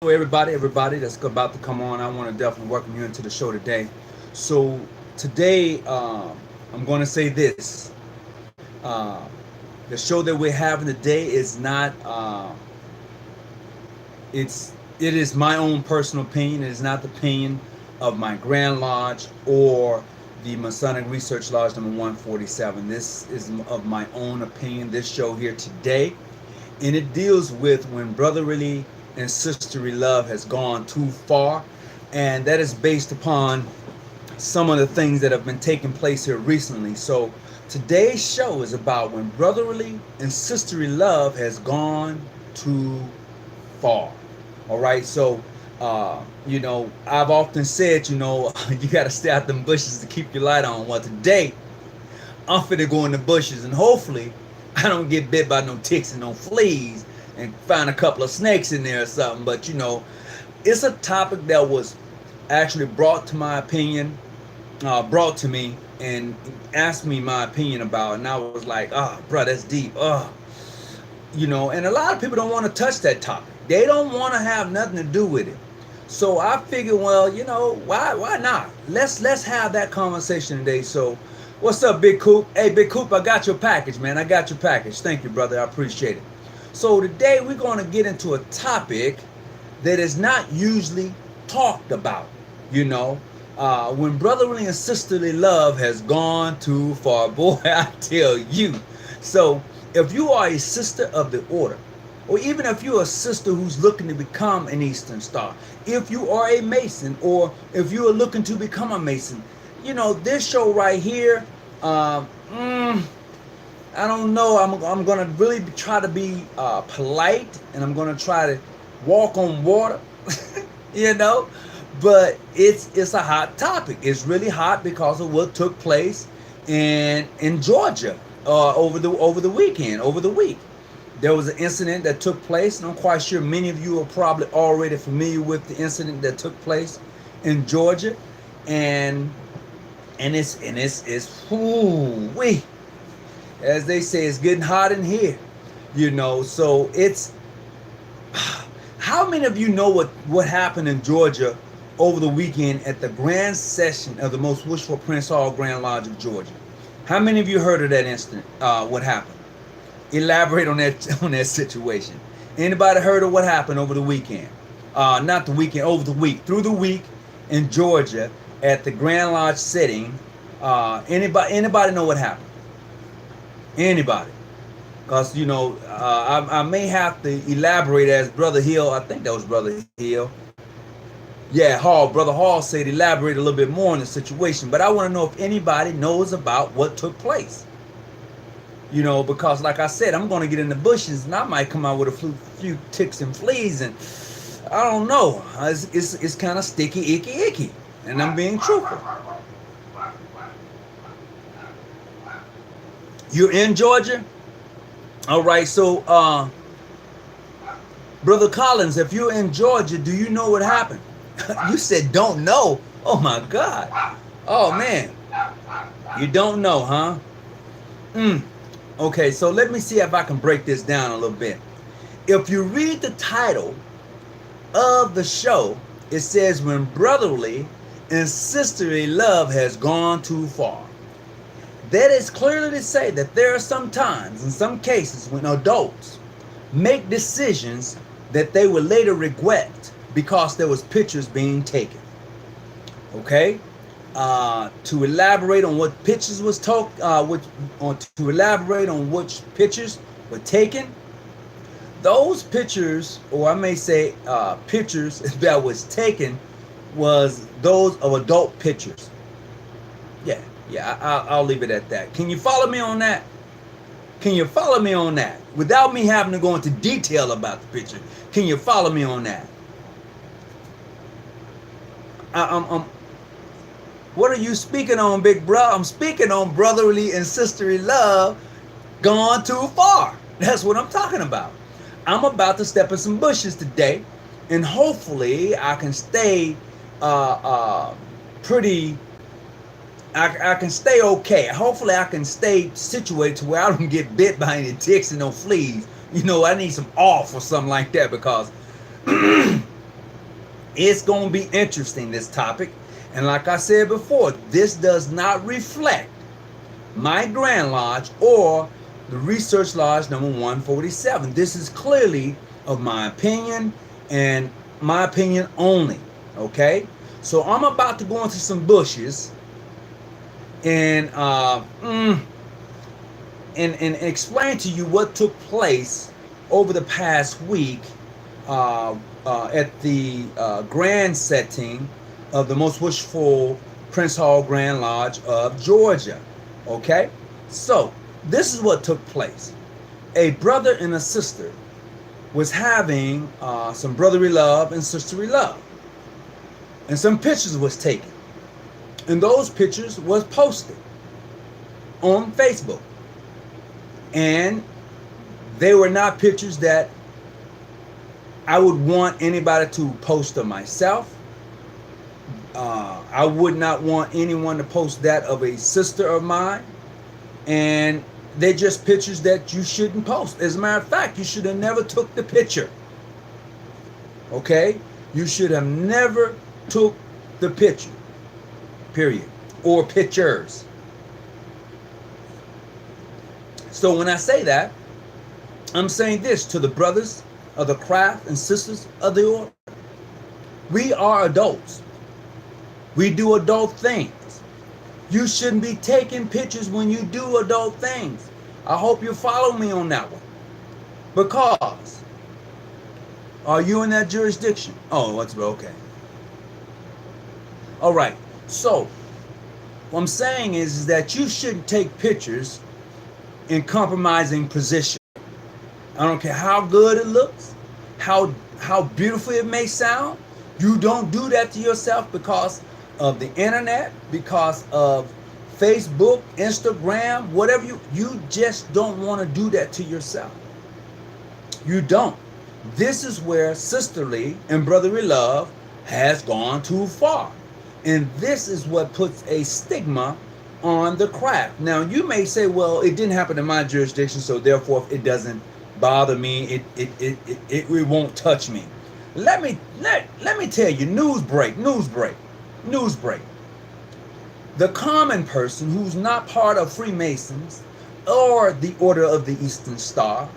everybody that's about to come on. I want to definitely welcome you into the show today. So today, I'm going to say this: the show that we're having today is not. It is my own personal opinion. It is not the opinion of my Grand Lodge or the Masonic Research Lodge number 147. This is of my own opinion. This show here today, and it deals with when brotherly and sisterly love has gone too far, and that is based upon some of the things that have been taking place here recently. So today's show is about when brotherly and sisterly love has gone too far. All right, so I've often said, you got to stay out them bushes to keep your light on. Well, today I'm finna go in the bushes, and hopefully I don't get bit by no ticks and no fleas and find a couple of snakes in there or something. But it's a topic that was actually brought to my opinion, brought to me and asked me my opinion about, and I was like, bro, that's deep. And a lot of people don't want to touch that topic. They don't want to have nothing to do with it. So I figured, well, why not? Let's have that conversation today. So what's up, Big Coop? Hey, Big Coop, I got your package, man. I got your package. Thank you, brother. I appreciate it. So today we're going to get into a topic that is not usually talked about, when brotherly and sisterly love has gone too far. Boy, I tell you. So if you are a sister of the order, or even if you're a sister who's looking to become an Eastern Star, if you are a Mason, or if you are looking to become a Mason, this show right here, I don't know. I'm gonna really try to be polite, and I'm gonna try to walk on water, But it's a hot topic. It's really hot because of what took place in Georgia over the weekend, over the week. There was an incident that took place, and I'm quite sure many of you are probably already familiar with the incident that took place in Georgia, and it's whoo-wee. As they say, it's getting hot in here, So it's, how many of you know what happened in Georgia over the weekend at the grand session of the most wishful Prince Hall Grand Lodge of Georgia? How many of you heard of that incident? What happened? Elaborate on that situation. Anybody heard of what happened over the weekend? Not the weekend, over the week, through the week in Georgia at the Grand Lodge setting. Anybody know what happened? Anybody? Because I may have to elaborate as Brother Hill. I think that was Brother Hill. Yeah, Brother Hall said elaborate a little bit more on the situation. But I want to know if anybody knows about what took place. Because like I said, I'm going to get in the bushes, and I might come out with a few ticks and fleas, and I don't know. It's kind of sticky, icky, and I'm being truthful. You're in Georgia? All right, so Brother Collins, if you're in Georgia, do you know what happened? You said don't know. Oh my God. Oh man. You don't know, huh? Okay, so let me see if I can break this down a little bit. If you read the title of the show, it says when brotherly and sisterly love has gone too far. That is clearly to say that there are some times, in some cases, when adults make decisions that they will later regret because there was pictures being taken. Okay? To elaborate on what pictures was to elaborate on which pictures were taken, those pictures, or I may say pictures that was taken, was those of adult pictures. Yeah, I'll leave it at that. Can you follow me on that? Can you follow me on that? Without me having to go into detail about the picture, can you follow me on that? What are you speaking on, big bro? I'm speaking on brotherly and sisterly love gone too far. That's what I'm talking about. I'm about to step in some bushes today, and hopefully I can stay pretty. I can stay okay. Hopefully I can stay situated to where I don't get bit by any ticks and no fleas. I need some off or something like that, because It's going to be interesting, this topic. And like I said before, this does not reflect my Grand Lodge or the Research Lodge number 147. This is clearly of my opinion and my opinion only. Okay? So I'm about to go into some bushes and and explain to you what took place over the past week at the grand setting of the Most Wishful Prince Hall Grand Lodge of Georgia. Okay? So, this is what took place. A brother and a sister was having some brotherly love and sisterly love. And some pictures was taken. And those pictures was posted on Facebook. And they were not pictures that I would want anybody to post of myself. I would not want anyone to post that of a sister of mine. And they're just pictures that you shouldn't post. As a matter of fact, you should have never took the picture. Okay? You should have never took the picture. Period. Or pictures. So when I say that, I'm saying this to the brothers of the craft and sisters of the order. We are adults. We do adult things. You shouldn't be taking pictures when you do adult things. I hope you follow me on that one. Because, are you in that jurisdiction? Oh, that's okay. All right. So, what I'm saying is that you shouldn't take pictures in compromising position. I don't care how good it looks, how beautiful it may sound. You don't do that to yourself because of the internet, because of Facebook, Instagram, whatever. You just don't want to do that to yourself. You don't. This is where sisterly and brotherly love has gone too far. And this is what puts a stigma on the craft. Now, you may say, well, it didn't happen in my jurisdiction, so therefore it doesn't bother me. It won't touch me. Let me tell you, news break. The common person who's not part of Freemasons or the Order of the Eastern Star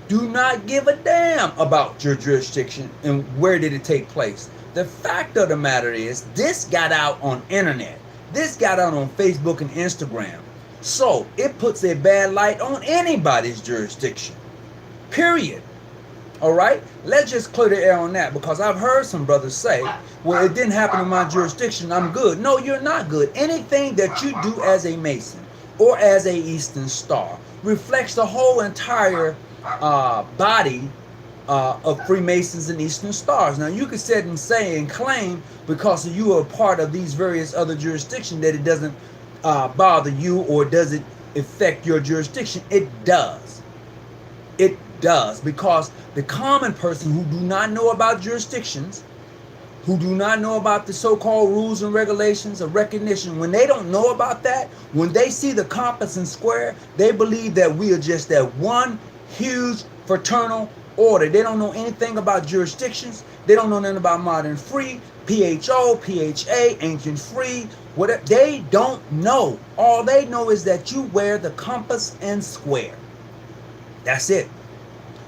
do not give a damn about your jurisdiction and where did it take place. The fact of the matter is, this got out on internet. This got out on Facebook and Instagram. So it puts a bad light on anybody's jurisdiction. Period. All right? Let's just clear the air on that, because I've heard some brothers say, well, it didn't happen in my jurisdiction, I'm good. No, you're not good. Anything that you do as a Mason or as a Eastern Star reflects the whole entire body of Freemasons and Eastern Stars. Now, you could sit and say and claim because you are a part of these various other jurisdictions that it doesn't bother you or does it affect your jurisdiction. It does. It does, because the common person who do not know about jurisdictions, who do not know about the so-called rules and regulations of recognition, when they don't know about that, when they see the compass and square, they believe that we are just that one huge fraternal order. They don't know anything about jurisdictions. They don't know nothing about modern free, PHO, PHA, ancient free, whatever. They don't know. All they know is that you wear the compass and square. That's it.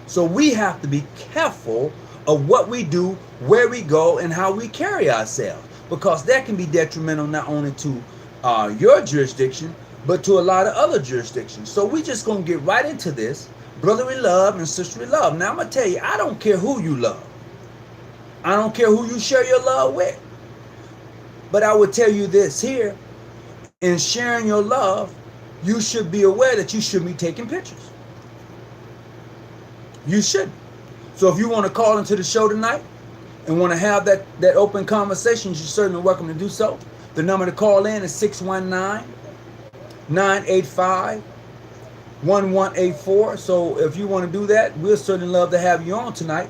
So we have to be careful of what we do, where we go, and how we carry ourselves, because that can be detrimental not only to your jurisdiction, but to a lot of other jurisdictions. So we just gonna get right into this. Brotherly love and sisterly love. Now I'm going to tell you, I don't care who you love. I don't care who you share your love with. But I would tell you this here. In sharing your love, you should be aware that you shouldn't be taking pictures. You shouldn't. So if you want to call into the show tonight and want to have that open conversation, you're certainly welcome to do so. The number to call in is 619-985-1184. So if you want to do that, we'll certainly love to have you on tonight.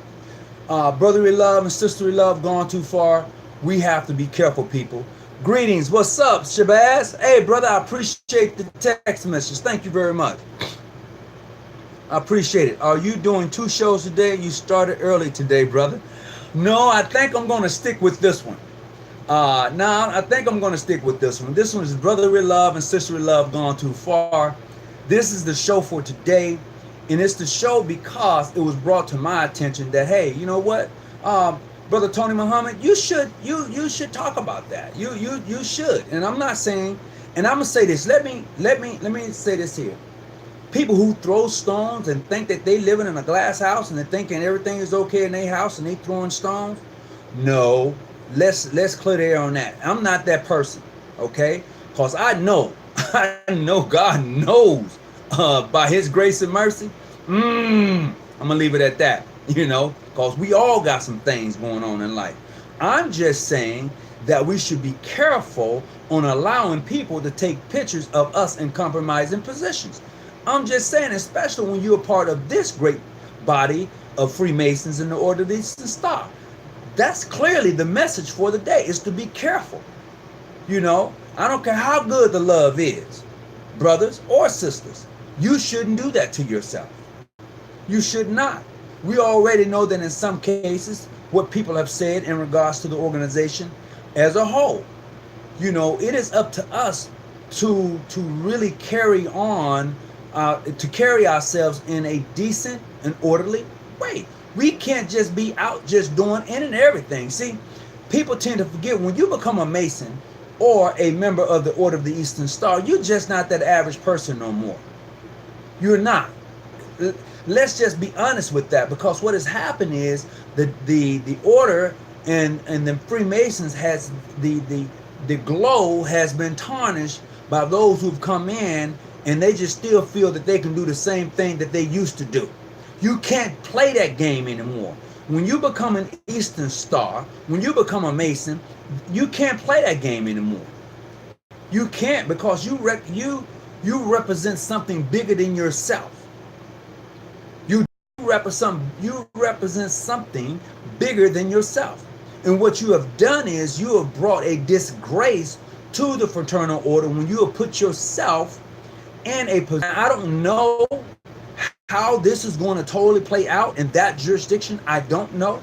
Brotherly love and sisterly love gone too far. We have to be careful, people. Greetings. What's up, Shabazz? Hey, brother, I appreciate the text message. Thank you very much. I appreciate it. Are you doing 2 shows today? You started early today, brother. No, I think I'm going to stick with this one. No, I think I'm going to stick with this one. This one is Brotherly Love and Sisterly Love Gone Too Far. This is the show for today. And it's the show because it was brought to my attention that, hey, you know what? Brother Tony Muhammad, you should talk about that. You should. And I'm not saying, and I'm gonna say this. Let me say this here. People who throw stones and think that they living in a glass house and they're thinking everything is okay in their house and they throwing stones. No, let's clear the air on that. I'm not that person, okay? Cause I know God knows by His grace and mercy. I'm gonna leave it at that, cause we all got some things going on in life. I'm just saying that we should be careful on allowing people to take pictures of us in compromising positions. I'm just saying, especially when you're a part of this great body of Freemasons in the Order of the Eastern Star. That's clearly the message for the day, is to be careful. I don't care how good the love is, brothers or sisters. You shouldn't do that to yourself. You should not. We already know that in some cases, what people have said in regards to the organization as a whole, it is up to us to really carry on, to carry ourselves in a decent and orderly way. We can't just be out just doing any and everything. See, people tend to forget when you become a Mason or a member of the Order of the Eastern Star, you're just not that average person no more. You're not. Let's just be honest with that, because what has happened is the order and the Freemasons has the glow has been tarnished by those who've come in, and they just still feel that they can do the same thing that they used to do. You can't play that game anymore. When you become an Eastern Star, when you become a Mason, you can't play that game anymore. You can't, because you represent something bigger than yourself. You represent something bigger than yourself. And what you have done is you have brought a disgrace to the fraternal order when you have put yourself in a position. I don't know how this is going to totally play out in that jurisdiction. I don't know.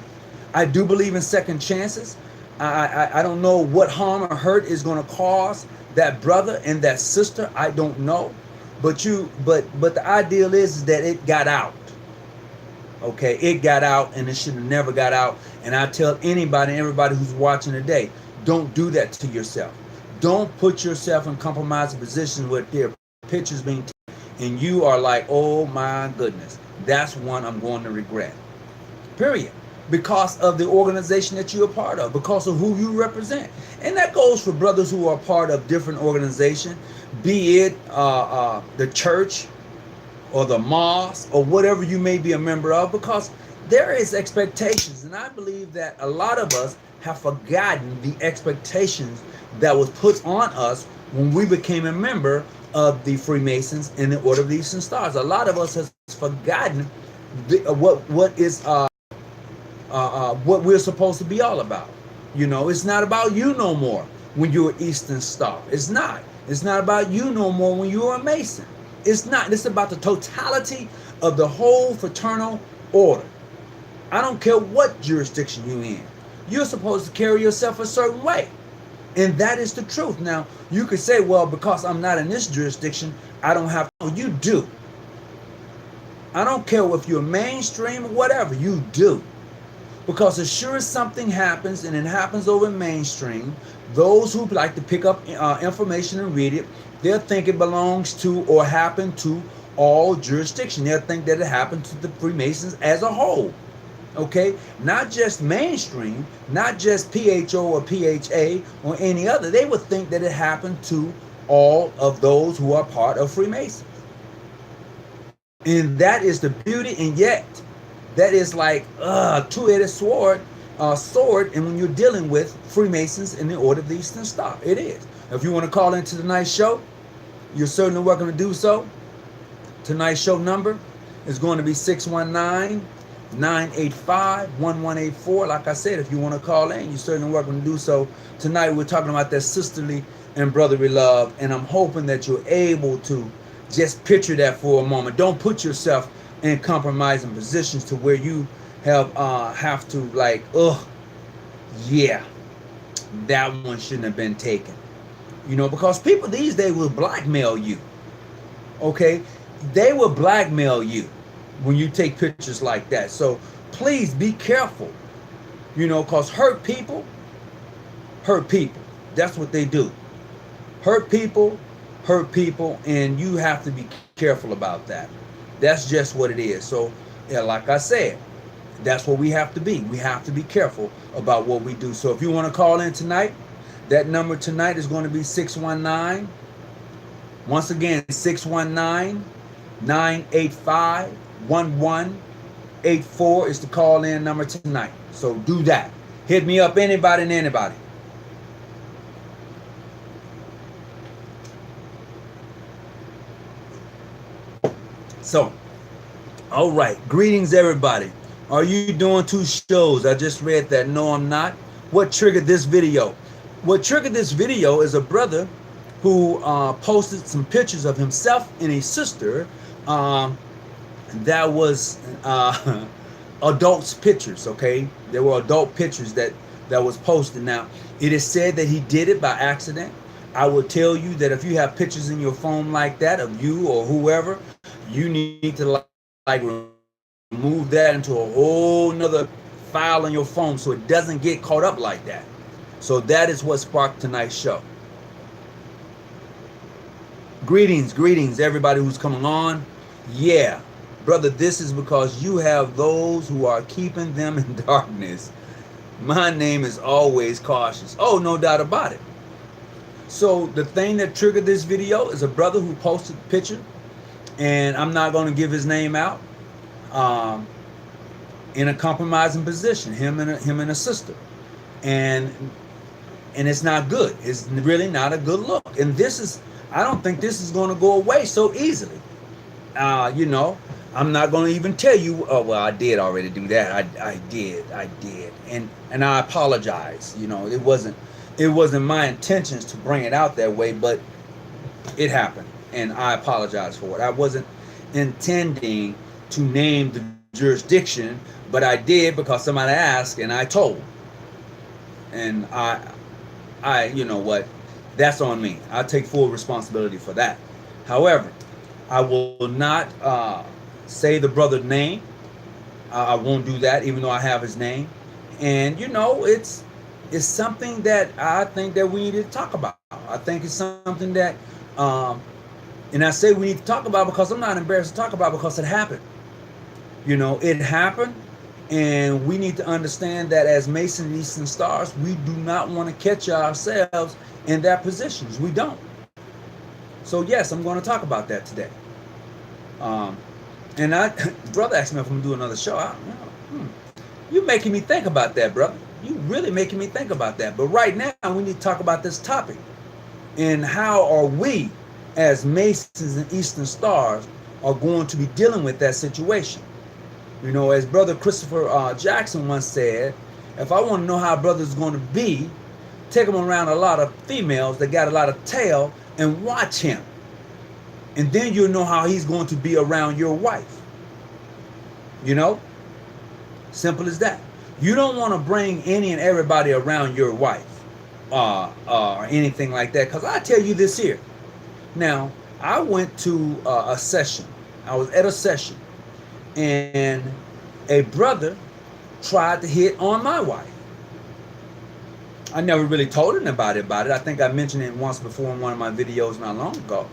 I do believe in second chances. I don't know what harm or hurt is going to cause that brother and that sister. I don't know. But the ideal is that it got out. Okay, it got out, and it should have never got out. And I tell everybody who's watching today, don't do that to yourself. Don't put yourself in compromising positions with their pictures being taken, and you are like, oh my goodness, that's one I'm going to regret. Period. Because of the organization that you're a part of, because of who you represent. And that goes for brothers who are part of different organizations, be it the church or the mosque or whatever you may be a member of, because there is expectations. And I believe that a lot of us have forgotten the expectations that was put on us when we became a member of the Freemasons in the Order of the Eastern Stars. A lot of us has forgotten what we're supposed to be all about. It's not about you no more when you're an Eastern Star. It's not. It's not about you no more when you're a Mason. It's not. It's about the totality of the whole fraternal order. I don't care what jurisdiction you're in. You're supposed to carry yourself a certain way. And that is the truth. Now, you could say, well, because I'm not in this jurisdiction, I don't have to. You do. I don't care if you're mainstream or whatever, you do. Because as sure as something happens, and it happens over mainstream, those who like to pick up information and read it, they'll think it belongs to or happened to all jurisdiction. They'll think that it happened to the Freemasons as a whole. Okay? Not just mainstream, not just PHO or PHA or any other. They would think that it happened to all of those who are part of Freemasons. And that is the beauty, and yet that is like a two-edged sword, and when you're dealing with Freemasons in the Order of the Eastern Star, it is. If you want to call into tonight's show, you're certainly welcome to do so. Tonight's show number is going to be 619-985-1184. Like I said, if you want to call in, you're certainly welcome to do so. Tonight we're talking about that sisterly and brotherly love, and I'm hoping that you're able to just picture that for a moment. Don't put yourself in compromising positions to where you have to like, ugh, yeah, that one shouldn't have been taken. You know, because people these days will blackmail you. Okay, they will blackmail you when you take pictures like that. So please be careful. You know, because hurt people. That's what they do. Hurt people, and you have to be careful about that. That's just what it is. So, yeah, like I said, that's what we have to be. We have to be careful about what we do. So if you want to call in tonight, that number tonight is going to be 619. Once again, 619-985-1184 is the call in number tonight. So do that. Hit me up, anybody and anybody. So, all right. Greetings, everybody. Are you doing 2 shows? I just read that. No, I'm not. What triggered this video? What triggered this video is a brother who posted some pictures of himself and a sister that was adults pictures. Okay, there were adult pictures that was posted. Now it is said that he did it by accident. I will tell you that if you have pictures in your phone like that of you or whoever, you need to like remove that into a whole nother file on your phone so it doesn't get caught up like that. So that is what sparked tonight's show. Greetings, everybody who's coming on. Yeah, brother, this is because you have those who are keeping them in darkness. My name is always cautious. Oh, no doubt about it. So the thing that triggered this video is a brother who posted a picture, and I'm not going to give his name out, in a compromising position, him and a sister. And it's not good. It's really not a good look. And I don't think this is going to go away so easily. You know, I'm not going to even tell you. Oh, well, I did already do that. I did, and I apologize. You know, it wasn't my intentions to bring it out that way, but it happened, and I apologize for it. I wasn't intending to name the jurisdiction, but I did because somebody asked, and I told. And I, you know what? That's on me. I take full responsibility for that. However, I will not say the brother's name. I won't do that, even though I have his name. And you know, it's something that I think that we need to talk about. I think it's something that, and I say we need to talk about because I'm not embarrassed to talk about because it happened. You know, it happened. And we need to understand that as Masons and Eastern Stars, we do not want to catch ourselves in their positions. We don't. So yes, I'm going to talk about that today. And brother asked me if I'm going to do another show. You're making me think about that, brother. You really making me think about that. But right now, we need to talk about this topic. And how are we, as Masons and Eastern Stars, are going to be dealing with that situation? You know, as Brother Christopher Jackson once said, if I want to know how a brother's going to be, take him around a lot of females that got a lot of tail and watch him. And then you'll know how he's going to be around your wife. You know? Simple as that. You don't want to bring any and everybody around your wife or anything like that. Because I tell you this here. Now, I went to a session. I was at a session. And a brother tried to hit on my wife. I never really told anybody about it. I think I mentioned it once before in one of my videos not long ago.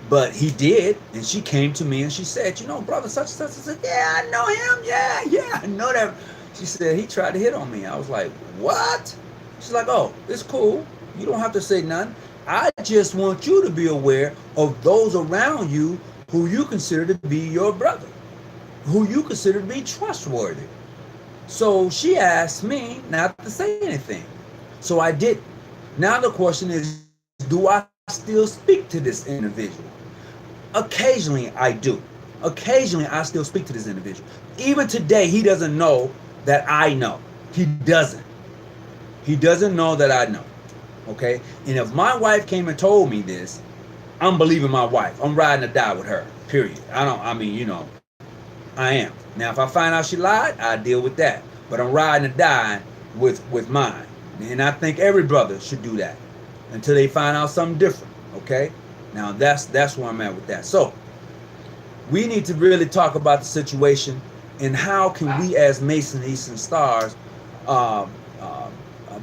But he did, and she came to me and she said, you know, brother such and such. I said, yeah, I know him. Yeah, I know that. She said, he tried to hit on me. I was like, what? She's like, oh, it's cool. You don't have to say nothing. I just want you to be aware of those around you who you consider to be your brother, who you consider to be trustworthy. So she asked me not to say anything. So I didn't. Now the question is, do I still speak to this individual? Occasionally I do. Occasionally I still speak to this individual. Even today, he doesn't know that I know. He doesn't. He doesn't know that I know. Okay? And if my wife came and told me this, I'm believing my wife. I'm riding or die with her. Period. I am. Now, if I find out she lied, I deal with that. But I'm riding or dying with mine. And I think every brother should do that until they find out something different. Okay? Now that's where I'm at with that. So we need to really talk about the situation and how can we as Mason Eastern Stars uh, uh,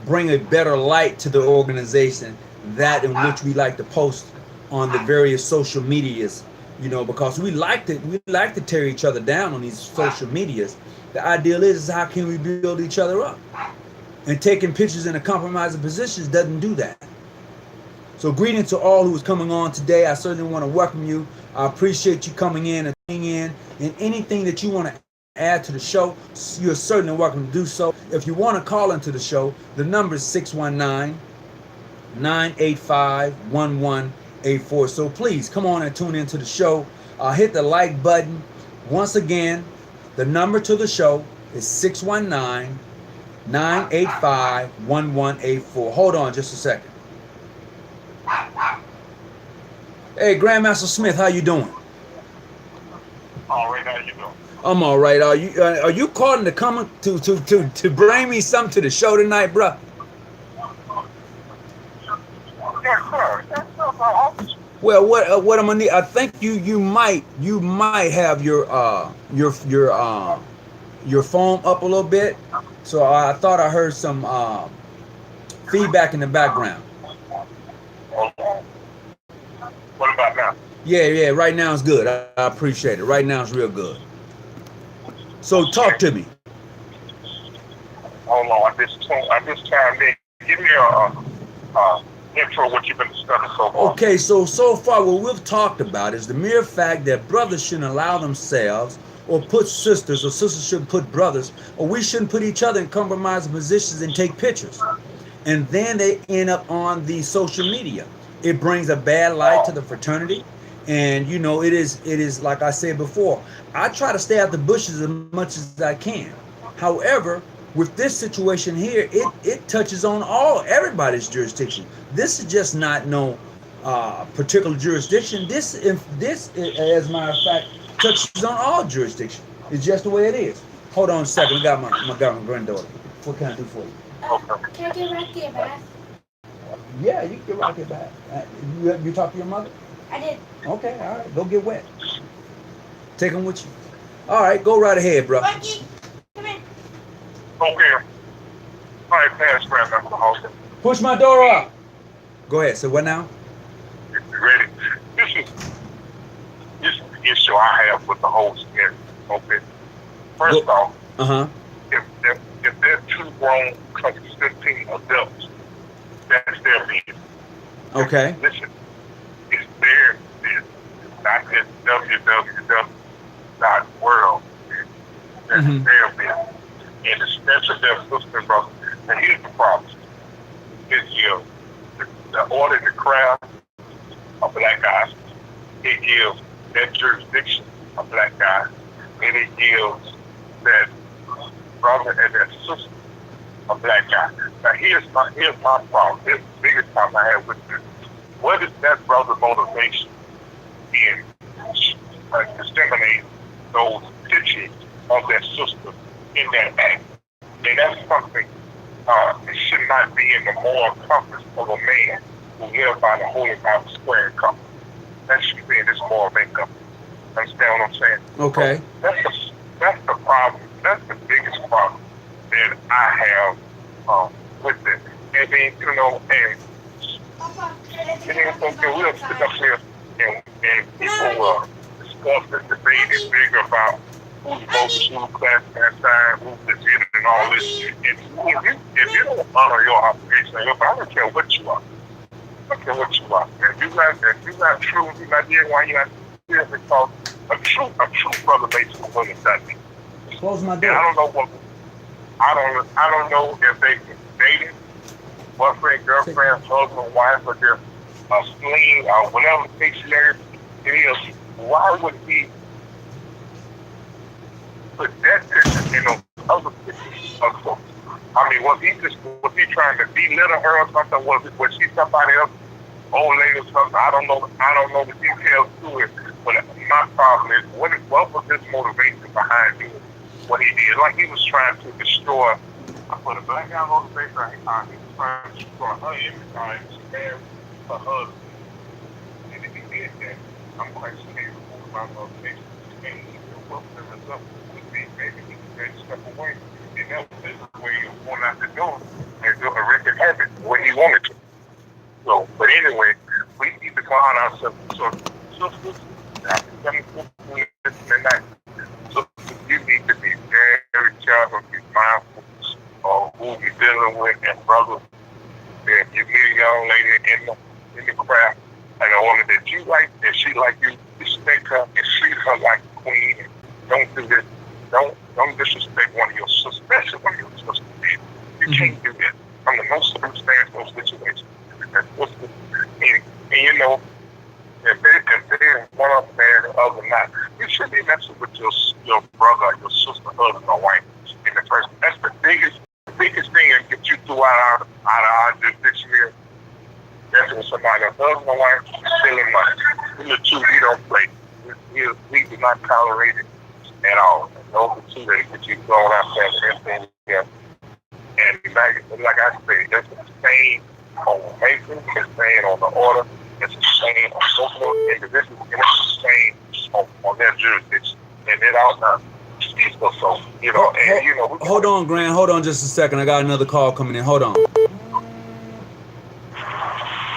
bring a better light to the organization that in which we like to post on the various social medias, because we like to tear each other down on these social medias. The ideal is how can we build each other up? And taking pictures in a compromising positions doesn't do that. So greetings to all who is coming on today. I certainly want to welcome you. I appreciate you coming in and tuning in. And anything that you want to add to the show, you're certainly welcome to do so. If you want to call into the show, the number is 619-985-1184. So please come on and tune into the show. Hit the like button. Once again, the number to the show is 619-985-1184. Hold on just a second. Hey, Grandmaster Smith, how you doing? All right, how you doing? I'm all right. Are you calling to come to bring me something to the show tonight, bruh? Yes, sir. Yes, sir, bro. Well, what I'm gonna need? I think you might have your phone up a little bit. So I thought I heard some feedback in the background. What about now? Yeah. Right now it's good. I appreciate it. Right now it's real good. So talk to me. Hold on. At this time, man, give me a intro of what you've been discussing so far. Okay, so far what we've talked about is the mere fact that brothers shouldn't allow themselves or put sisters, or sisters shouldn't put brothers, or we shouldn't put each other in compromising positions and take pictures. And then they end up on the social media. It brings a bad light to the fraternity. And it is like I said before, I try to stay out the bushes as much as I can. However, with this situation here, it touches on everybody's jurisdiction. This is just not no particular jurisdiction. This, as a matter of fact, touches on all jurisdiction. It's just the way it is. Hold on a second. I got my granddaughter. What can I do for you? Can I get rocket bath? Yeah, you can get rocket bath. You talk to your mother? I did. Okay, all right. Go get wet. Take them with you. All right, go right ahead, bro. Rocky, come in. Okay. All right, pass around the house. Push my door up. Go ahead. So what now? You ready? This is the issue I have with the whole scenario. Okay. First off, if they're two grown, consenting adults, that's their business. Okay. Listen, it's their business. It's not this www.world. That's their business. And especially their sister and brother. And here's the problem. It's the order to craft a black guy. It gives that jurisdiction a black guy. And it gives that brother and that sister a black guy. Now here's my problem. This is the biggest problem I have with this. What is that brother's motivation in disseminating those pictures of their sister in that act? And that's something it should not be in the moral compass of a man who lives by the Holy Bible square compass. That should be in his moral makeup. Understand what I'm saying? Okay. So that's the problem. That's the biggest problem that I have with it. And then, and we'll sit up here and people will discuss and debate and figure about who's supposed to class and time, who's the gender and all this. And if you don't honor your obligation, I don't care what you are. I don't care what you are. If you're not true, if you're not here, why you're not here? Because a true brother makes a woman that me. Close my door. And I don't know if they can dating, boyfriend, girlfriend, husband, wife, or just a fling or whatever dictionary it is. Why would he put that picture in those other pictures? I mean, was he trying to belittle her or something? Was she somebody else, old lady or something? I don't know the details to it. But my problem is, what was his motivation behind doing it? what he did. Like he was trying to destroy. I put a black guy on the face right here. He was trying to destroy her every time she married her husband. And if he did that, I'm quite sure he removed my motivation. And he will work the result with me. Maybe he can step away. And that was his way of going out the door and do a record habit the way he wanted to. So, but anyway, we need to call ourselves sisters. So you need to be very careful, be mindful of who you're dealing with, and brother, if you meet a young lady in the craft, and a woman that you like, that she like you, respect her and treat her like a queen. And don't do this. Don't disrespect one of your sisters, especially one of your sisters. You can't do that under no circumstance, no situation. And you know, if they're one of them married, the other not, you should be messing with your brother, or your sister, husband, or wife in the first. That's the biggest thing that get you through out of our this year. That's when somebody, a husband or wife, is stealing money. We the two, we don't play. We do not tolerate it at all. And those are two that get you thrown out there and everything. Yeah. And like I said, it's the same on the Mason, it's the same on the order, it's the same on social individuals, and it's the same on their jurisdiction. And it all not. So, you know, and you know. Hold on, Grant. Hold on just a second. I got another call coming in. Hold on.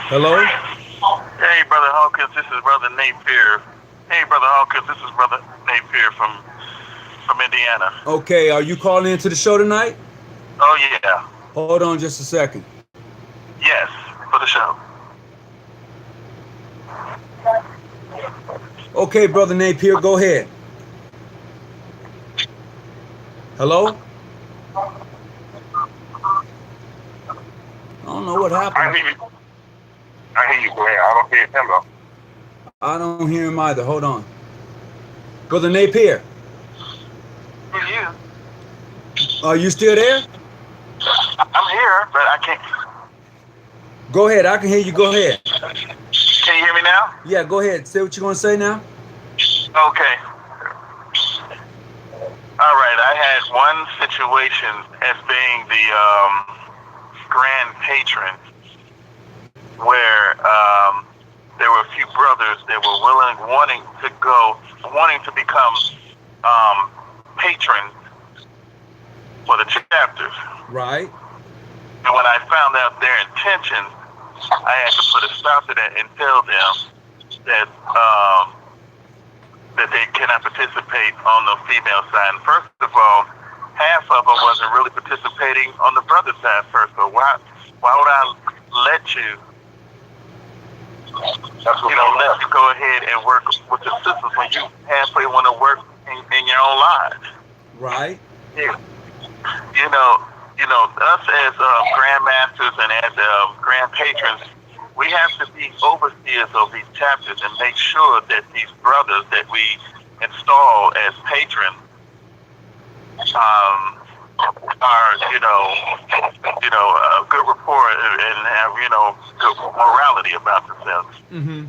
Hello? Hey, Brother Hawkins, this is Brother Napier. Hey, Brother Hawkins, this is Brother Napier from Indiana. Okay, are you calling into the show tonight? Oh, yeah. Hold on just a second. Yes, for the show. Okay, Brother Napier, go ahead. Hello? I don't know what happened. I hear you, Glenn. I don't hear him, though. I don't hear him either. Hold on. Brother Napier. Who's you? Are you still there? I'm here, but I can't. Go ahead. I can hear you. Go ahead. Can you hear me now? Yeah, go ahead. Say what you're going to say now. Okay. All right. I had one situation as being the grand patron where there were a few brothers that were wanting to become patrons for the chapters. Right. And when I found out their intentions, I had to put a stop to that and tell them that that they cannot participate on the female side. And first of all, half of them wasn't really participating on the brother side first. So why would I let you let you go ahead and work with the sisters when you halfway want to work in your own lives? Right. Yeah. You know, us as grandmasters and as grand patrons, we have to be overseers of these chapters and make sure that these brothers that we install as patrons are, a good rapport and have, good morality about themselves. Mm-hmm.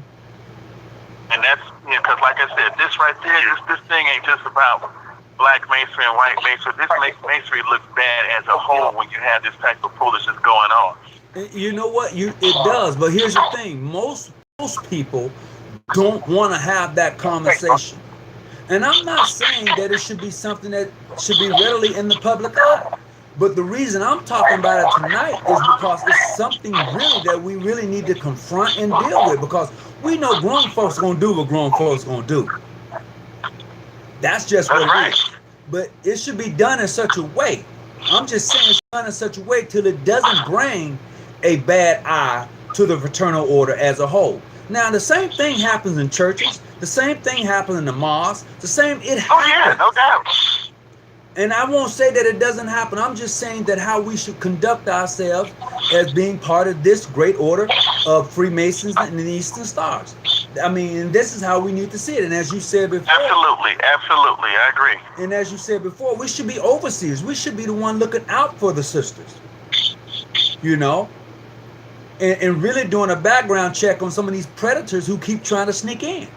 And that's, because like I said, this right there, this thing ain't just about black masonry and white masonry. This makes masonry look bad as a whole when you have this type of foolishness going on. You know what? It does, but here's the thing. Most people don't want to have that conversation. And I'm not saying that it should be something that should be readily in the public eye. But the reason I'm talking about it tonight is because it's something really that we really need to confront and deal with, because we know grown folks are going to do what grown folks are going to do. That's just what it is. But it should be done in such a way. I'm just saying it's done in such a way till it doesn't bring a bad eye to the fraternal order as a whole. Now, the same thing happens in churches. The same thing happens in the mosques. It happens. Oh, yeah, no doubt. And I won't say that it doesn't happen. I'm just saying that how we should conduct ourselves as being part of this great order of Freemasons and the Eastern Stars. I mean, and this is how we need to see it. And as you said before. Absolutely, I agree. And as you said before, we should be overseers. We should be the one looking out for the sisters. And really doing a background check on some of these predators who keep trying to sneak in.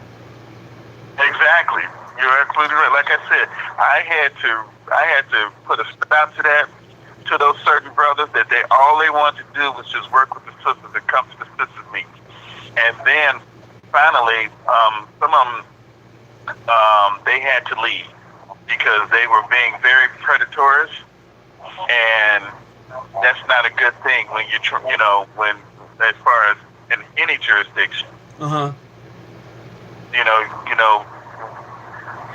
Exactly. You're absolutely right. Like I said, I had to put a stop to that, to those certain brothers that all they wanted to do was just work with the sisters and come to the sisters meet. And then finally, some of them, they had to leave because they were being very predatory, and that's not a good thing when when as far as in any jurisdiction.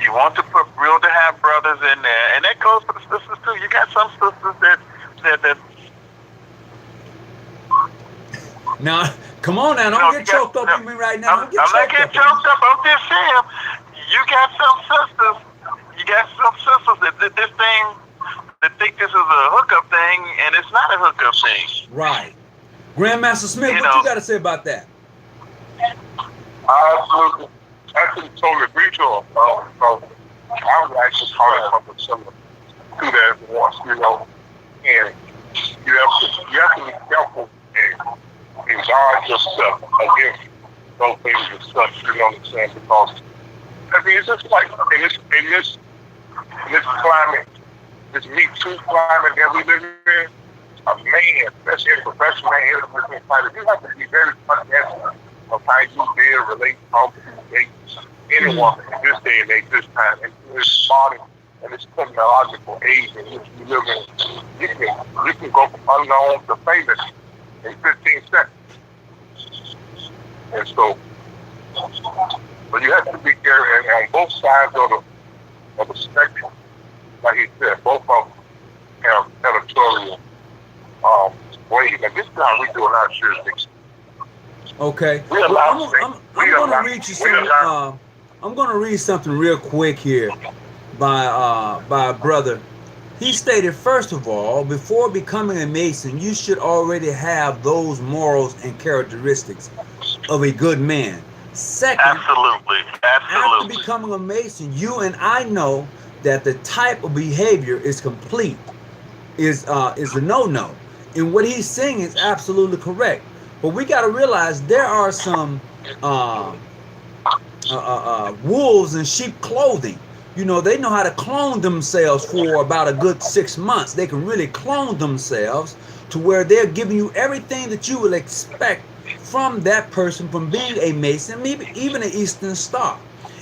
You want to have brothers in there, and that goes for the sisters too. You got some sisters that Now, come on now, don't get choked up with me right now. I'm not getting choked up. I'm just saying, you got some sisters that this thing, that think this is a hookup thing, and it's not a hookup thing. Right. Grandmaster Smith, what you got to say about that? I actually totally agree to him. I would actually call it something similar to that once, and you have to be careful and guard yourself against those things and such, you know what I'm saying? Because it's just like in this climate, this Me Too climate that we live in, a man, especially a professional man, you have to be very conscious of how you deal, relate, talk to anyone in this day and age, this time, and this modern and this technological age in which we live in. You can go from unknown to famous in 15 seconds. And so, but you have to be careful, and on both sides of the spectrum, like he said, both of them have editorial ways. And this time we do a lot of jurisdiction. Okay. Well, I'm going to read something real quick here by a brother. He stated, first of all, before becoming a Mason, you should already have those morals and characteristics of a good man. Second, absolutely. After becoming a Mason, you and I know that the type of behavior is complete, is a no-no. And what he's saying is absolutely correct. But we got to realize there are some wolves in sheep clothing. You know, they know how to clone themselves for about a good 6 months. They can really clone themselves to where they're giving you everything that you would expect from that person, from being a Mason, maybe even an Eastern Star.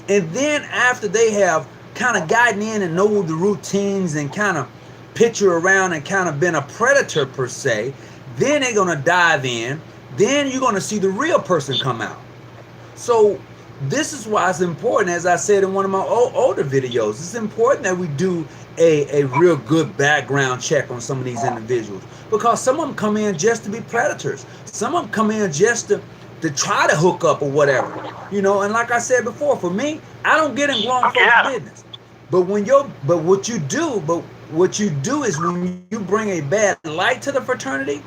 And then after they have kind of gotten in and know the routines and kind of picture around and kind of been a predator per se, then they're going to dive in. Then you're going to see the real person come out. So this is why it's important, as I said in one of my older videos, it's important that we do a real good background check on some of these individuals, because some of them come in just to be predators. Some of them come in just to try to hook up or whatever, you know. And like I said before, for me, I don't get in grown folks' business. But what you do is when you bring a bad light to the fraternity,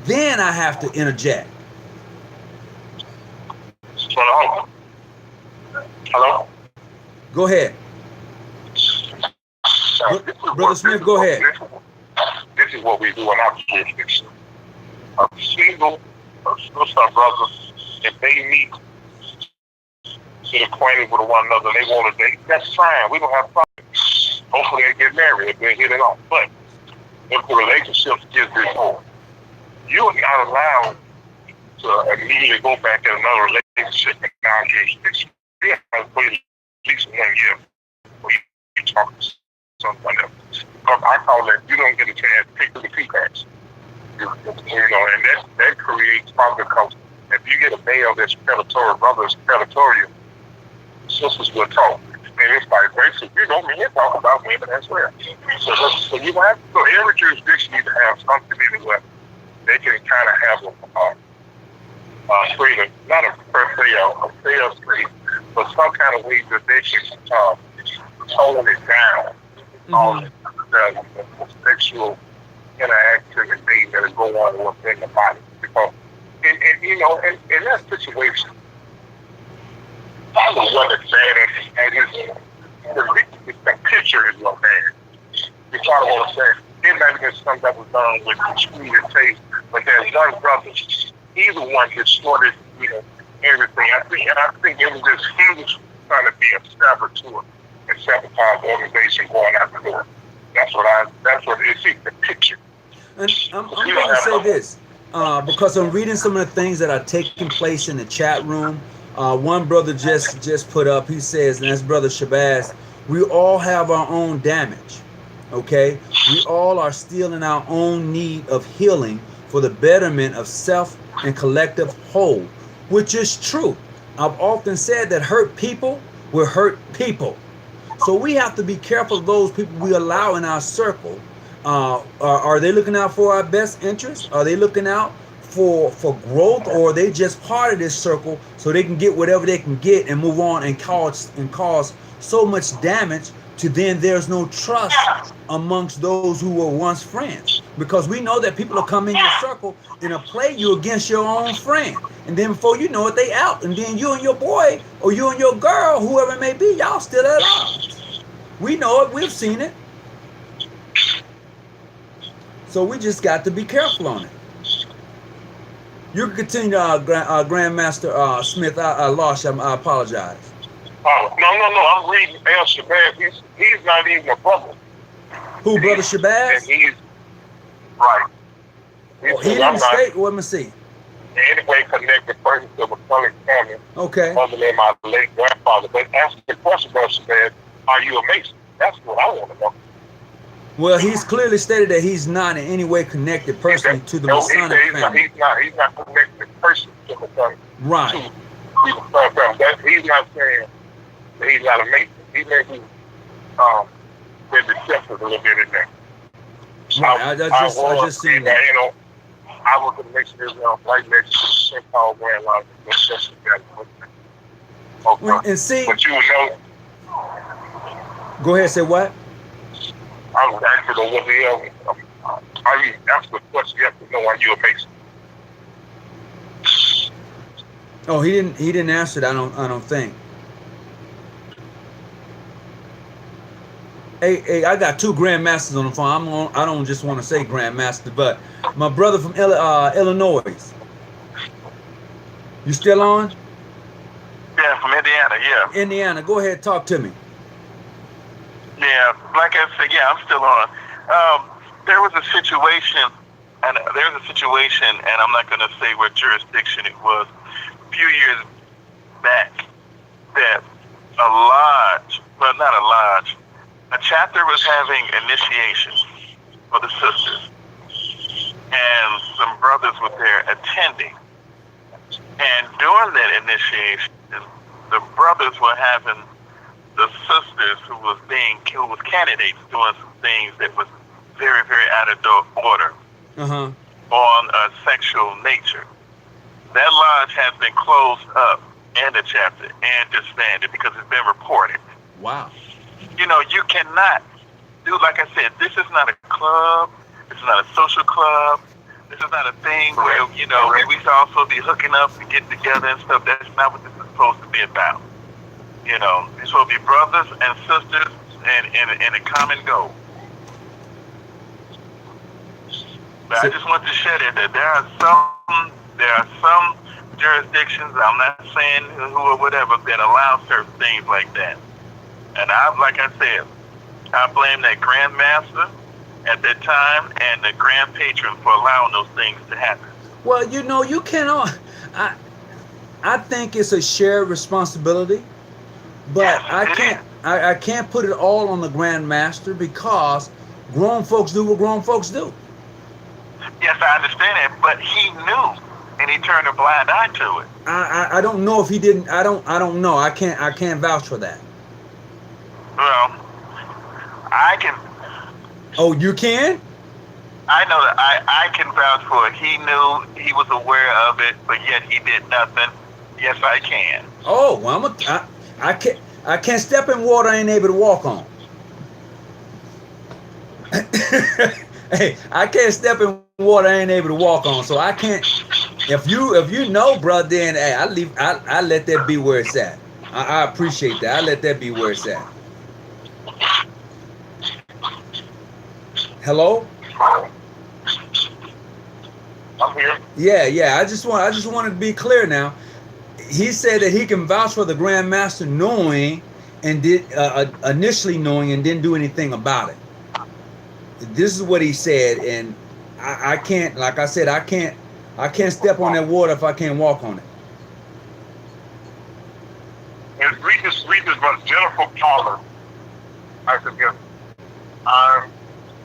then I have to interject. Hello? Go ahead. Brother Smith, go ahead. This is what we do in our jurisdiction. A single brother, if they meet, get acquainted with one another, they want to date, that's fine. We don't have problems. Hopefully they get married if they hit it off. But if the relationship gets divorced, you are not allowed to immediately go back to another relationship in our jurisdiction. You have to wait at least 1 year before you talk to someone else. Because I call it, you don't get a chance to pick the feedbacks. You know, and that creates problem, because if you get a male that's predatory, brother is predatory, sisters will talk. And it's like, basically, you know, men talk about women as well. So you have, so every jurisdiction needs to have something where they can kind of have a freedom, not a per se a fair freedom, but some kind of way that they can tone it down on the sexual interaction and things that is going on within the body. Because, and you know, in that situation, I was understanding, and the picture is what bad. You probably want to say, it might be something that was done with extreme taste, but there's one brother, he's the one that started, you know, everything. I think it was this huge trying to be a saboteur and sabotage the organization going out the door. That's what it is, the picture. And I'm going to say this, because I'm reading some of the things that are taking place in the chat room. One brother just put up, he says, and that's Brother Shabazz, we all have our own damage, okay? We all are still in our own need of healing for the betterment of self and collective whole, which is true. I've often said that hurt people will hurt people. So we have to be careful of those people we allow in our circle. Are they looking out for our best interests? Are they looking out for growth, or are they just part of this circle so they can get whatever they can get and move on and cause so much damage to then there's no trust amongst those who were once friends? Because we know that people will come in your circle and will play you against your own friend, and then before you know it, they out, and then you and your boy or you and your girl, whoever it may be, y'all still at odds. We know it, we've seen it. So we just got to be careful on it. You can continue, Grandmaster Smith. I lost you. I apologize. Oh, no. I'm reading El Shabazz. He's not even a brother. Who, Brother Shabazz? And he's right. He didn't state. Let me see. Anyway, connected person to McCullough family. Okay. Other than my late grandfather. But ask the question, Brother Shabazz, are you a Mason? That's what I want to know. Well, he's clearly stated that he's not in any way connected personally to the Masonic family. He's not connected personally to the family. Right. He's not saying that he's not a Mason. He may be been deceptive a little bit in there. Right. I just seen that. You know, I was going to make sure right next to the St. Paul Grand Lodge. Okay. And see, but you would know. Go ahead. Say what? I was asking what the are you asking the question? You have to know why you're a Mason. Oh, he didn't answer it. I don't think. Hey, I got two grandmasters on the phone. I don't just want to say grandmaster, but my brother from Illinois. You still on? Yeah, from Indiana. Yeah. Indiana. Go ahead, talk to me. Yeah, like I said, yeah, I'm still on. There was a situation, and I'm not going to say what jurisdiction it was, a few years back, that a chapter was having initiation for the sisters, and some brothers were there attending. And during that initiation, the brothers were having the sisters who was candidates doing some things that was very, very out of order on a sexual nature. That lodge has been closed up and the chapter and disbanded because it's been reported. Wow. You know, you cannot do, like I said, this is not a club. This is not a social club. This is not a thing where, you know, we should also be hooking up and getting together and stuff. That's not what this is supposed to be about. You know, it's supposed to be brothers and sisters and a common goal. But I just want to share that there are some jurisdictions, I'm not saying who or whatever, that allow certain things like that. And like I said, I blame that Grand Master at that time and the Grand Patron for allowing those things to happen. Well, you know, you cannot. I think it's a shared responsibility. But yes, I can't put it all on the Grand Master, because grown folks do what grown folks do. Yes, I understand it, but he knew, and he turned a blind eye to it. I don't know if he didn't. I don't know. I can't vouch for that. Well, I can. Oh, you can? I know that I can vouch for it. He knew, he was aware of it, but yet he did nothing. Yes, I can. Oh, well, I can't step in water I ain't able to walk on. Hey, I can't step in water I ain't able to walk on, so I can't. If you know, brother, then hey, I let that be where it's at. I appreciate that. I let that be where it's at. Hello? I'm here. Yeah. I just wanted to be clear now. he said that he can vouch for the Grand Master knowing and did initially knowing and didn't do anything about it. This is what he said, and I can't, like I said, I can't step on that water if I can't walk on it. And read this about Jennifer Pollard. I forget. I'm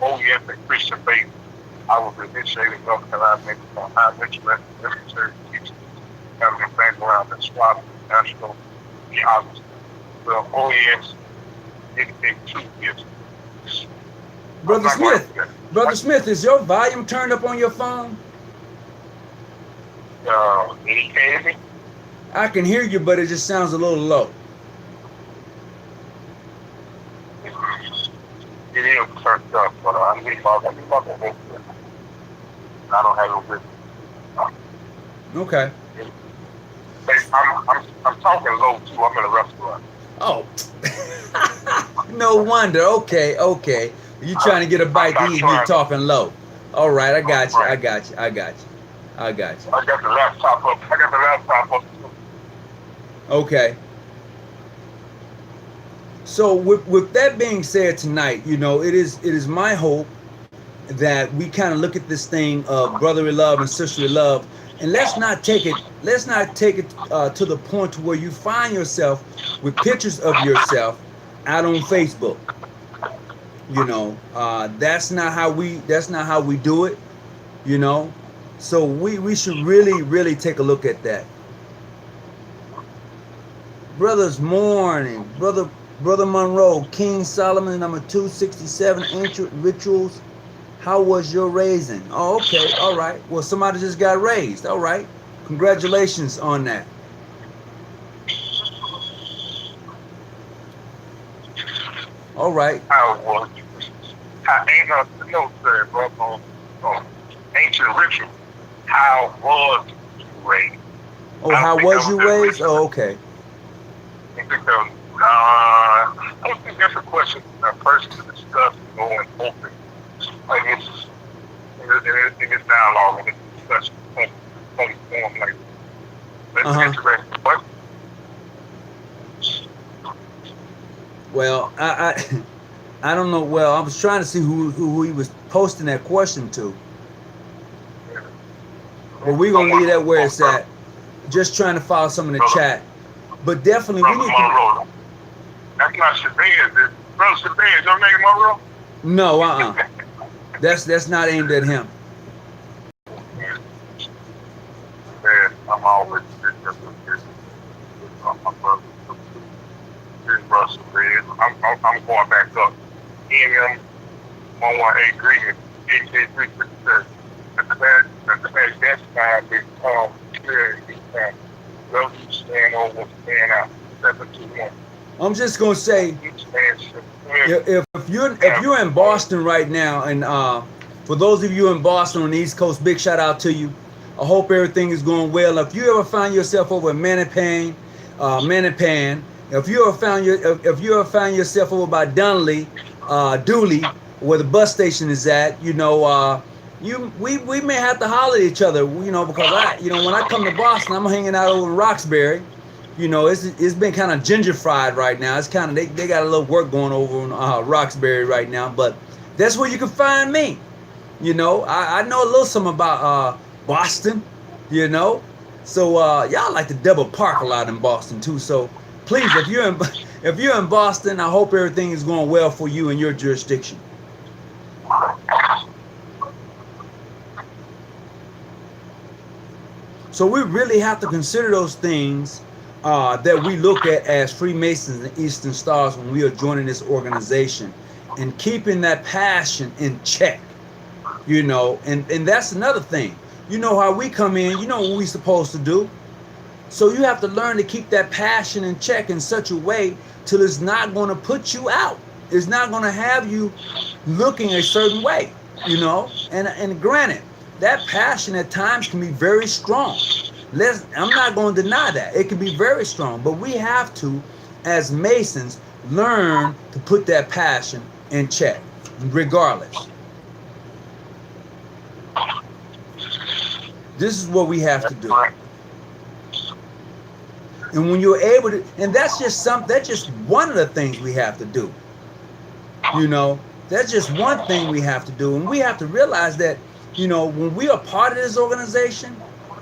yes, a Christian faith. I was initiated North Carolina high military teaching, having a background in SWAT, national geography. Well, yes, it 2 years. Brother Smith, is your volume turned up on your phone? Any candy? I can hear you, but it just sounds a little low. It is turned up, but I need my I don't have it with me. Okay. I'm talking low too. I'm in a restaurant. Oh, no wonder. Okay. You trying to get a bite to eat and you're talking low. All right, I got you. I got you. I got the laptop up. Okay. So with that being said tonight, you know, it is my hope that we kind of look at this thing of brotherly love and sisterly love, and let's not take it to the point to where you find yourself with pictures of yourself out on Facebook. You know, that's not how we do it, you know. So we should really take a look at that. Brothers morning, brother Monroe, King Solomon number 267, ancient rituals. How was your raising? Oh, okay, all right. Well, somebody just got raised. All right, congratulations on that. All right. How was ancient ritual? How was you raised? Oh, how was you raised? Oh, okay. I don't think that's a question a person to discuss going open. Like it's in this dialogue and this discussion form like that's interesting. But well, I don't know. Well, I was trying to see who he was posting that question to. But we're gonna leave that where it's at. Just trying to follow some in the chat. But definitely we need to. That's not Shabazz. Brother Shabazz, your name Monroe? No, That's not aimed at him. Man, I'm always my brother. Brother Shabazz. I'm going back up. EM 118 Green, 8K357. The bad that's time is clear this time. Well, you stand over, stand out. 721. I'm just gonna say, if you're in Boston right now, and for those of you in Boston on the East Coast, big shout out to you. I hope everything is going well. If you ever find yourself over at Manapane, if you ever found yourself over by Dooley, where the bus station is at, you know, we may have to holler at each other, you know, because when I come to Boston, I'm hanging out over in Roxbury. You know, it's been kind of gentrified right now. It's kind of they got a little work going over in Roxbury right now, but that's where you can find me. You know, I know a little something about Boston. You know, so y'all like to double park a lot in Boston too. So please, if you're in Boston, I hope everything is going well for you in your jurisdiction. So we really have to consider those things that we look at as Freemasons and Eastern Stars when we are joining this organization, and keeping that passion in check, you know, and that's another thing. You know how we come in, you know what we're supposed to do. So you have to learn to keep that passion in check in such a way till it's not going to put you out. It's not going to have you looking a certain way, you know, and granted, that passion at times can be very strong. I'm not going to deny that. It can be very strong, but we have to, as Masons, learn to put that passion in check, regardless. This is what we have to do. And when you're able to, and that's just one of the things we have to do. You know, that's just one thing we have to do. And we have to realize that, you know, when we are part of this organization,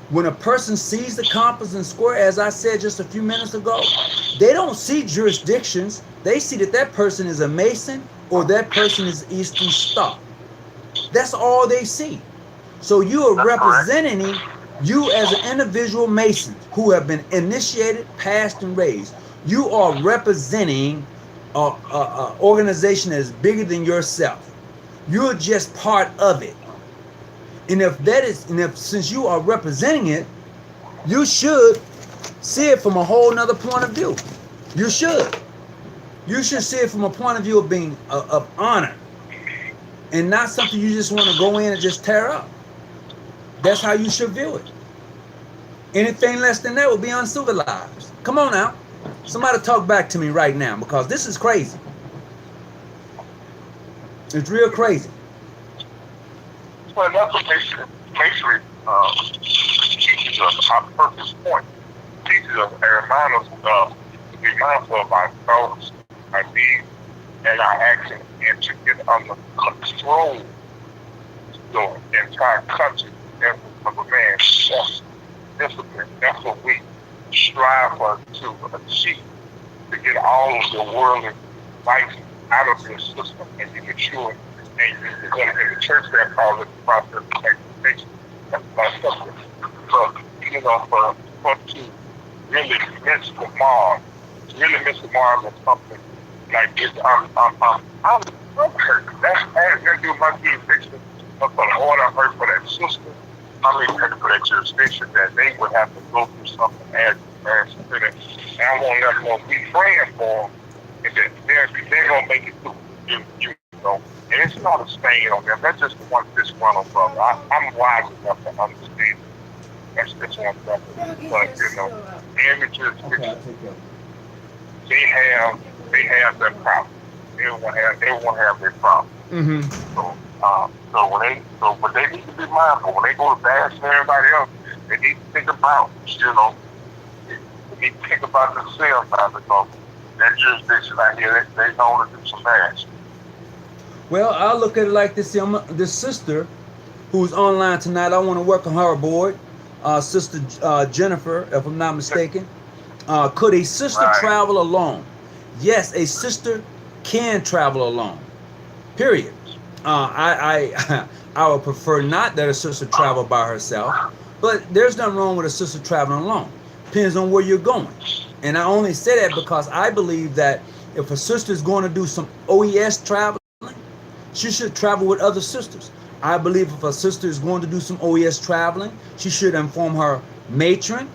when a person sees the compass and square, as I said just a few minutes ago, they don't see jurisdictions. They see that that person is a Mason or that person is Eastern Star. That's all they see. So you are representing you as an individual Mason who have been initiated, passed, and raised. You are representing a organization that is bigger than yourself. You're just part of it. And if since you are representing it, you should see it from a whole nother point of view. You should. You should see it from a point of view of being of honor, and not something you just want to go in and just tear up. That's how you should view it. Anything less than that would be uncivilized. Come on now. Somebody talk back to me right now, because this is crazy. It's real crazy. Well, that's what masonry teaches us. Our purpose point teaches us and reminds us to be mindful of our thoughts, our deeds, and our actions, and to get under control the entire country of a man. That's discipline. That's what we strive for to achieve, to get all of the worldly life out of this system and be mature. And in the church, they call it the process of sanctification. That's my subject. So, you know, for to really miss the mark, is something like this. I'm hurt. That's had to do my jurisdiction. But for the Lord, I heard for that sister. I'm even for that jurisdiction that they would have to go through something as spirit. And I want them to be praying for them, and that they're gonna make it through. You know, and it's not a stain on them. That's just one disgruntled brother. I'm wise enough to understand. That's just one brother. But you know, every jurisdiction they have their problem. Everyone have their problem. Mm-hmm. So they need to be mindful when they go to bash everybody else. They need to think about, you know, they need to think about themselves now, because that jurisdiction out here, they know to do some bash. Well, I'll look at it like this. This sister who's online tonight, I want to work on her aboard. Sister Jennifer, if I'm not mistaken. Could a sister travel alone? Yes, a sister can travel alone. Period. I would prefer not that a sister travel by herself, but there's nothing wrong with a sister traveling alone. Depends on where you're going. And I only say that because I believe that if a sister is going to do some OES traveling, she should travel with other sisters. I believe if a sister is going to do some OES traveling, she should inform her matron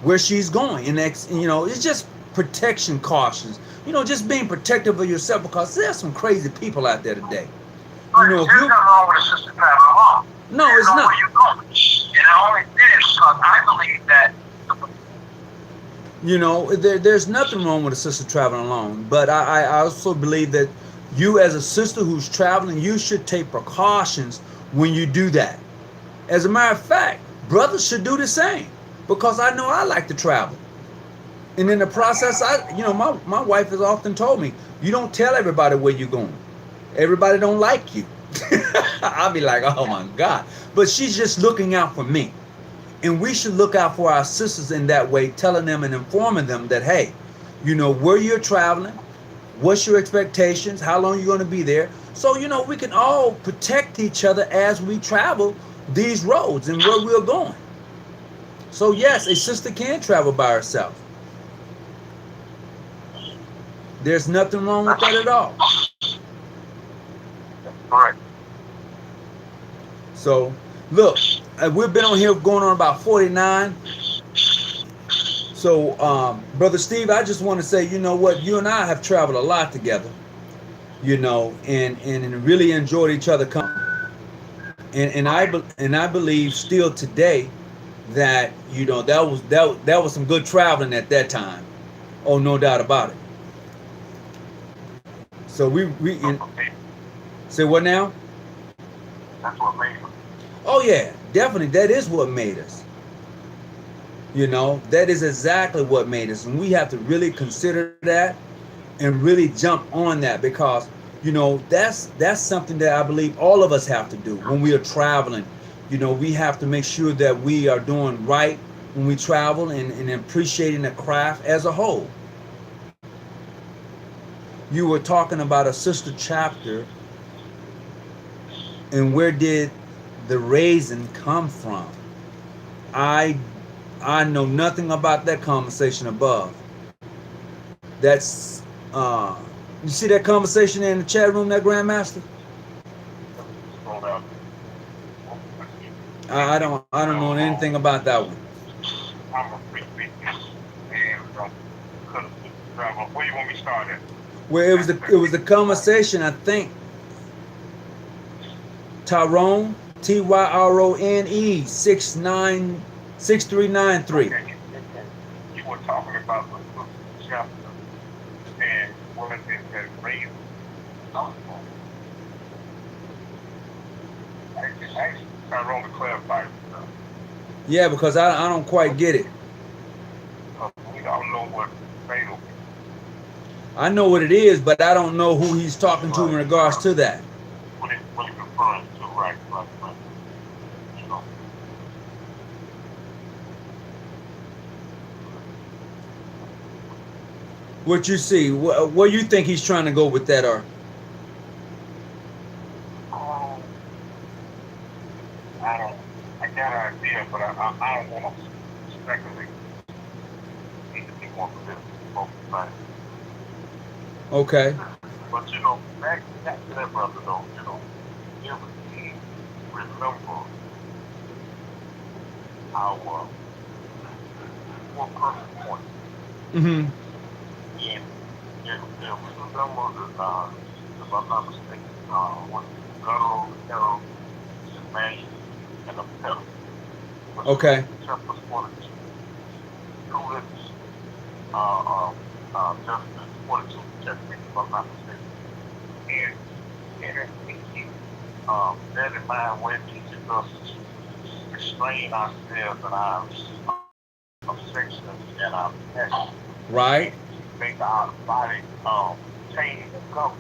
where she's going. And you know, it's just protection cautions. You know, just being protective of yourself, because there's some crazy people out there today. You know, there's nothing wrong with a sister traveling alone. No, it's not. Where you're going. And I only did it because I believe that. You know, there's nothing wrong with a sister traveling alone. But I also believe that you, as a sister who's traveling, you should take precautions when you do that. As a matter of fact, brothers should do the same, because I know I like to travel. And in the process, my wife has often told me, you don't tell everybody where you're going. Everybody don't like you. I'll be like, oh my God. But she's just looking out for me. And we should look out for our sisters in that way, telling them and informing them that, hey, you know, where you're traveling, what's your expectations, how long you're going to be there. So, you know, we can all protect each other as we travel these roads and where we're going. So, yes, a sister can travel by herself. There's nothing wrong with that at all. Right. So, look, we've been on here going on about 49. So, Brother Steve, I just want to say, you know what, you and I have traveled a lot together, you know, and really enjoyed each other company. And I believe still today that, you know, that was some good traveling at that time. Oh, no doubt about it. So we say what now? That's what made us. Oh yeah, definitely. That is what made us. You know, that is exactly what made us. And we have to really consider that and really jump on that because, you know, that's something that I believe all of us have to do when we are traveling. You know, we have to make sure that we are doing right when we travel and appreciating the craft as a whole. You were talking about a sister chapter and where did the raisin come from? I I know nothing about that conversation above. That's you see that conversation in the chat room, that Grandmaster? Scroll down. I don't know anything about that one. I'm a free speaker. And where you want me to start at? Where it was the conversation, I think Tyrone, Tyrone 6393. Okay. You were talking about the book chapter and what it is that raised actually Tyrone to clarify stuff. Yeah, because I don't quite get it. We don't know what fatal is. I know what it is, but I don't know who he's talking to in regards to that. What it's referring to, right. You know. What you see, where you think he's trying to go with that, or I got an idea, but I don't want to speculate. Need to be more specific. okay, But you know, back to that brother though, you know, everything remember our more personal point. mm-hmm, And remember if I'm not mistaken, what guttural, pedal, smash, and a pedal. okay, Chapter 42. Two lips, Justice 42, chapter, if I'm not mistaken. And keep that in mind when teaching us to restrain ourselves and our affections and our passion. right, Make our body change and come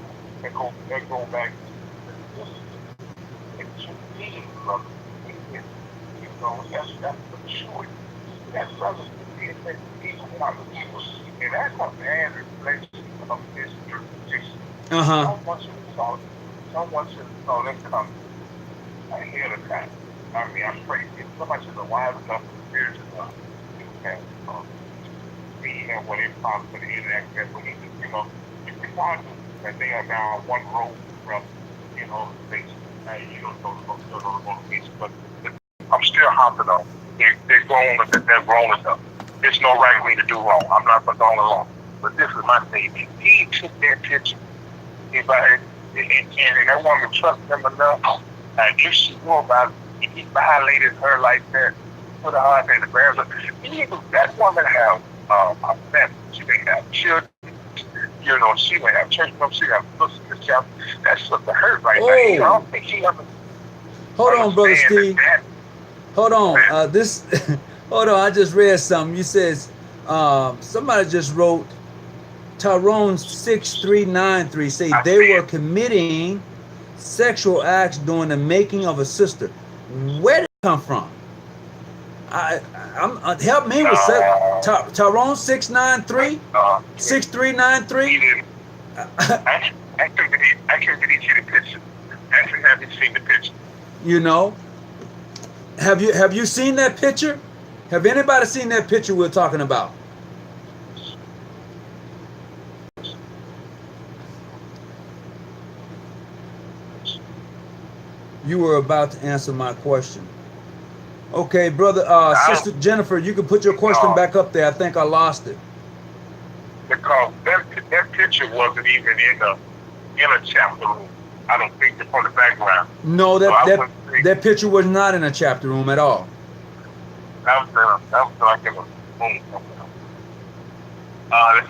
and go back to the being, brother. You know, that's the choice. That brother is that even one of the people. And that's what the end relationship of this tradition. uh-huh, Someone should have saw this coming ahead of time. I mean, I'm crazy. Somebody should have wise enough to spiritual enough to see and what it costs for the interact that we need to, you know, if we want to, that they are now one road from, you know, the beach. You don't know the beach, but I'm still hopping on. They're grown, they're grown enough. There's no right way to do wrong. I'm not for going along. But this is my statement. He took that picture. And that woman trusted him enough. And if she knew about it, if he violated her like that, put her heart in the grabs her. That woman have a family. She may have children. You know, she may have church members. She have sisters. That's what the hurt right now. I don't think she ever. Hold on, brother Steve. Hold on. Hold on. I just read something. You says somebody just wrote Tyrone 6393 say they were committing sexual acts during the making of a sister. Where did it come from? Help me with Tyrone 693 6393. I couldn't get you the picture. Actually, have you seen the picture? You know, have you seen that picture? Have anybody seen that picture we're talking about? You were about to answer my question. Okay, brother, Sister Jennifer, you can put your question back up there. I think I lost it. Because that picture wasn't even in a chapter room. I don't think it's on the background. No, that picture was not in a chapter room at all. That was like in a room.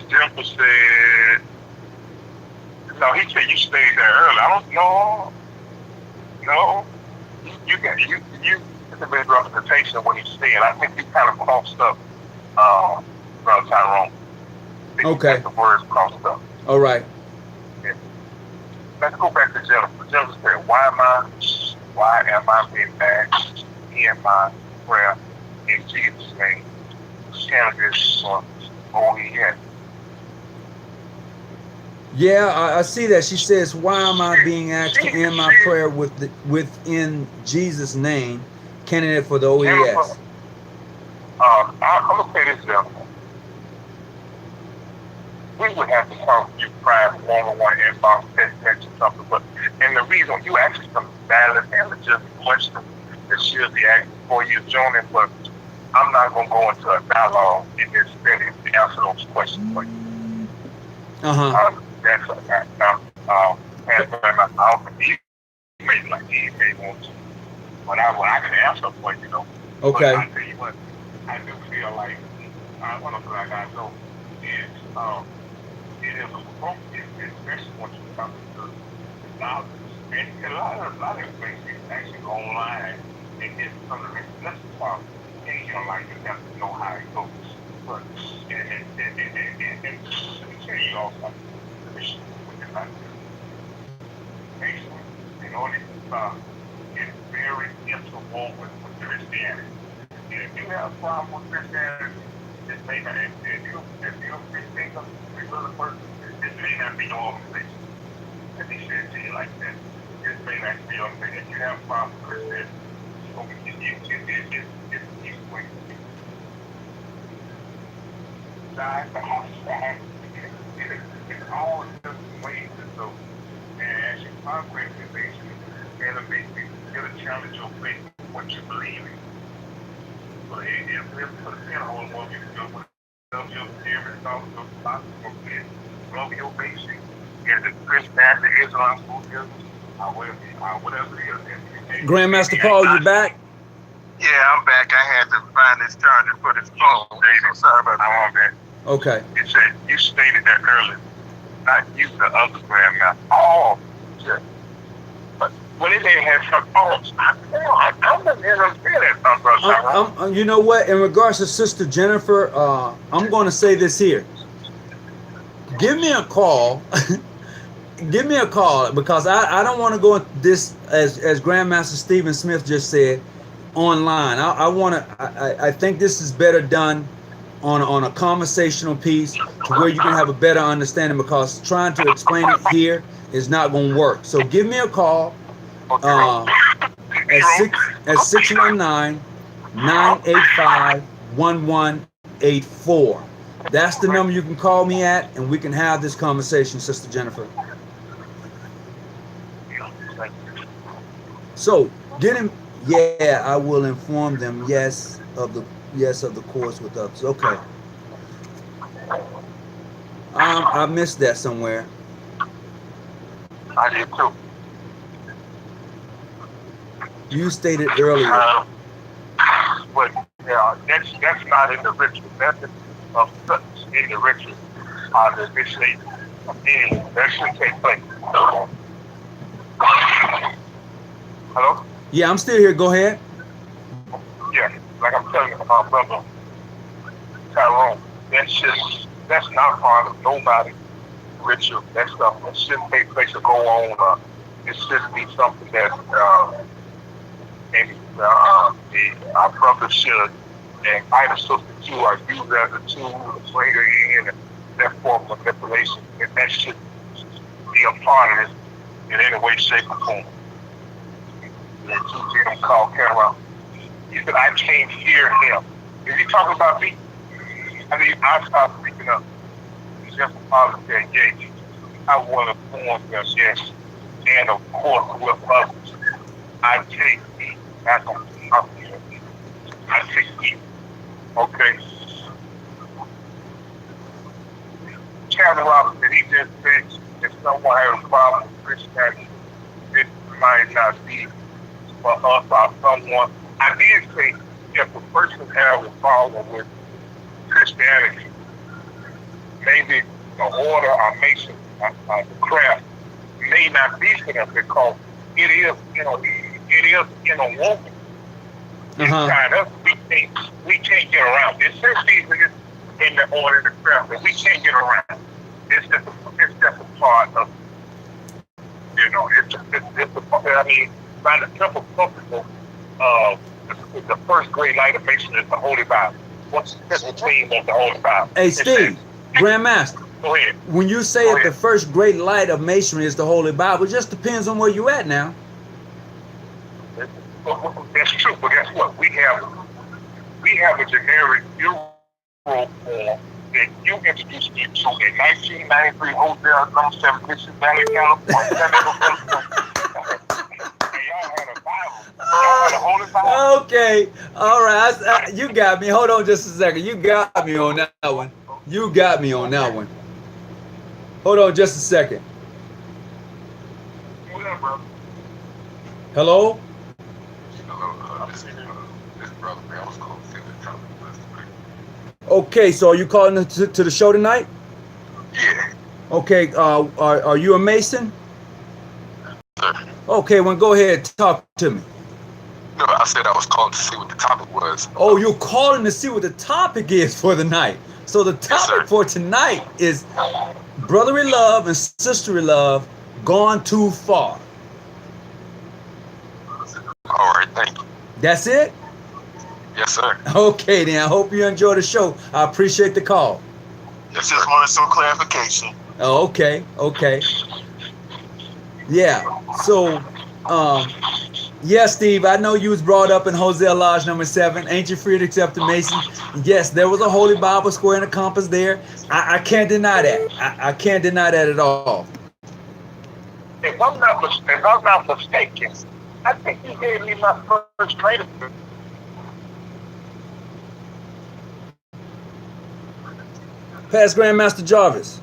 Jennifer said, no, he said you stayed there early. I don't know. No, you it's a misrepresentation of what he's saying. I think he kind of crossed up Brother Tyrone. Okay. The words crossed up. All right. Yeah. Let's go back to Jennifer. Jennifer said, why am I being asked in my prayer in Jesus' name? Candidates for OES. Yeah, I see that. She says, why am I being asked to end my prayer within Jesus' name, candidate for the OES? Jennifer, I'm going to say this, Jennifer. We would have to talk to you prior to one-on-one inbox, text or something. But, and the reason you asked some valid and legitimate questions that should be asked before you join it, but I'm not going to go into a dialogue in this setting to answer those questions for you. That's I don't think he may like he may want to, but I can answer for you, know. Okay. But I tell you what, I do feel like one of the things I know is it is appropriate, especially when you come to the knowledge, and a lot of information actually go online and get some of the lesson part. And you know, like you have to know how it goes. But and let me tell you also. In order to get very interwoven with Christianity. And if you have a problem with Christianity, it may not, if you think of a little person, it may not be your organization. Let me say it to you like that. It may not be your organization. If you have a problem with Christianity, it's easy. It's all different ways to go. And as you progress in basically, it'll challenge your faith in what you believe in. So it will put a pin on what you do with your theory, your philosophy, whatever your basic, is it Christianity, Islam, Buddhism, whatever it is. Grandmaster Paul, you back? Yeah, I'm back. I had to find this charger for this phone, David. Sorry about that. Okay. You said you stated that earlier. Not you, the other grandmaster. Oh, yeah. But when it had some thoughts, I'm going to understand that, brother. You know what? In regards to Sister Jennifer, I'm going to say this here. Give me a call. Give me a call because I don't want to go this as Grandmaster Stephen Smith just said online. I think this is better done on a conversational piece to where you can have a better understanding because trying to explain it here is not going to work. So give me a call at 619-985-1184. That's the number you can call me at, and we can have this conversation, Sister Jennifer. So get him. Yeah, I will inform them. Yes of the course with others. Okay. I missed that somewhere. I did too. You stated earlier. But yeah, that's not in the ritual. That's in the ritual. That this state, that should take place. Hello? Yeah, I'm still here. Go ahead. Yeah, like I'm telling you, my brother Tyrone, that's not part of nobody's ritual. That stuff that shouldn't take place or go on. It should be something that our brothers should invite a sister to or use as a tool to bring her in and that form of manipulation. And that should be a part of it in any way, shape, or form. Called Cameron. He said, I can't hear him. Is he talking about me? I mean, I stopped speaking up. He's just a father said, yeah, I want to form them, yes. And of course, with others, I take me back on something. I take me. Okay. Captain Robinson, he just said, if someone has a problem with Christianity, it might not be for us or someone. I did say if a person has a problem with Christianity, maybe the order or nation, the craft may not be for them because it is, in a woman. We can't get around. Especially in this in the order of the craft that we can't get around. It's just a part of, it's I mean, by the simple principle of the first great light of Masonry is the Holy Bible. What's the simple theme of the Holy Bible? Hey, Steve, Grandmaster. Go ahead. When you say that the first great light of Masonry is the Holy Bible, it just depends on where you at now. That's true, but guess what? We have a generic Euro form that you introduced me to in 1993 Hotel number 7, Mission Valley, California. Y'all had a Bible. Y'all had a Holy Bible. Okay, all right. You got me. Hold on just a second. You got me on that one. You got me on that one. Hold on just a second. Hello? Okay, so are you calling to the show tonight? Yeah. Okay, are you a Mason? Sir. Okay, well, go ahead, talk to me. No, I said I was calling to see what the topic was. Oh, you're calling to see what the topic is for the night. So the topic for tonight is brotherly love and sisterly love gone too far. All right, thank you. That's it? Yes, sir. Okay, then. I hope you enjoy the show. I appreciate the call. Yes, just wanted some clarification. Oh, okay. Yeah. So, yeah, Steve, I know you was brought up in Hosea Lodge number 7. Ain't you free to accept the Mason? Yes, there was a Holy Bible square and a compass there. I can't deny that. I can't deny that at all. If I'm not mistaken, I think you gave me my first grade. Past Grandmaster Jarvis.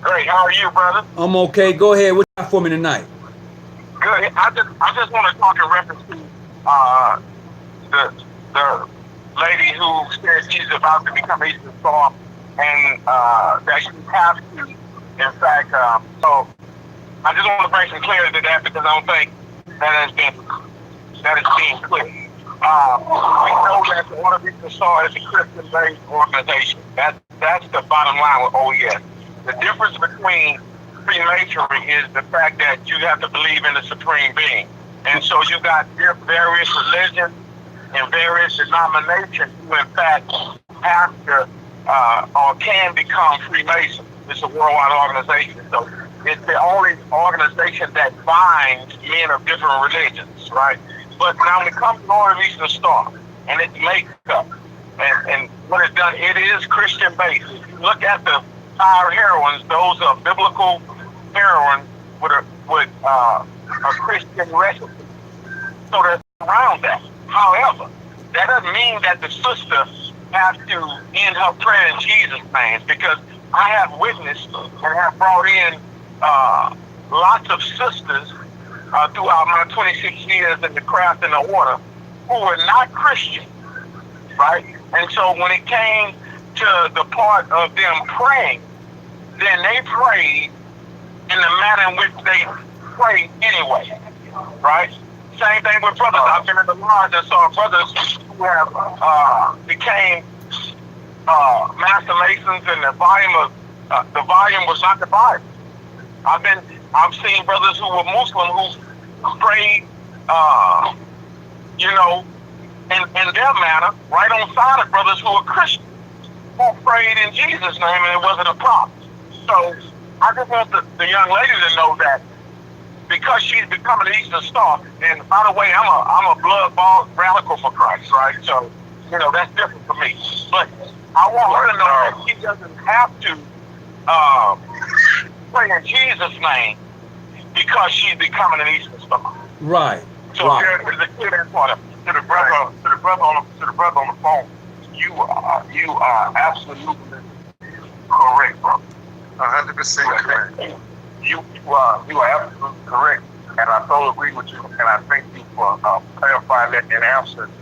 Great, how are you, brother? I'm okay. Go ahead. What you got for me tonight? Good. I just want to talk in reference to the lady who said she's about to become Eastern Star, and that she has to, in fact, so I just want to bring some clarity to that because I don't think that is being clear. We know that the Order of Eastern Star is a Christian-based organization. That's the bottom line with OES. The difference between Freemasonry is the fact that you have to believe in the Supreme Being. And so you got various religions and various denominations who in fact have to or can become Freemasons. It's a worldwide organization. So it's the only organization that binds men of different religions, right? But now when it comes to the Order of Eastern Star and its makeup and what it's done, it is Christian-based. If you look at the 5 heroines, those are biblical heroines with a Christian recipe. So that's around that. However, that doesn't mean that the sister has to end her prayer in Jesus' name, because I have witnessed and have brought in lots of sisters throughout my 26 years in the craft and the order who were not Christian, right? And so when it came to the part of them praying, then they prayed in the manner in which they prayed anyway, right? Same thing with brothers. I've been in the lodge and saw brothers who have became master masons, and the volume was not the Bible. I've seen brothers who were Muslim who prayed, in their manner, right on side of brothers who were Christians, who prayed in Jesus' name, and it wasn't a problem. So I just want the young lady to know that because she's becoming an Eastern Star, and by the way, I'm a blood-bought radical for Christ, right? So, that's different for me. But I want her to know that she doesn't have to pray in Jesus' name because she's becoming an Eastern Star. Right. So there's a clear part of to the brother on the phone. You are absolutely correct, bro. 100% correct. You are absolutely correct, and I totally agree with you. And I thank you for clarifying that and answering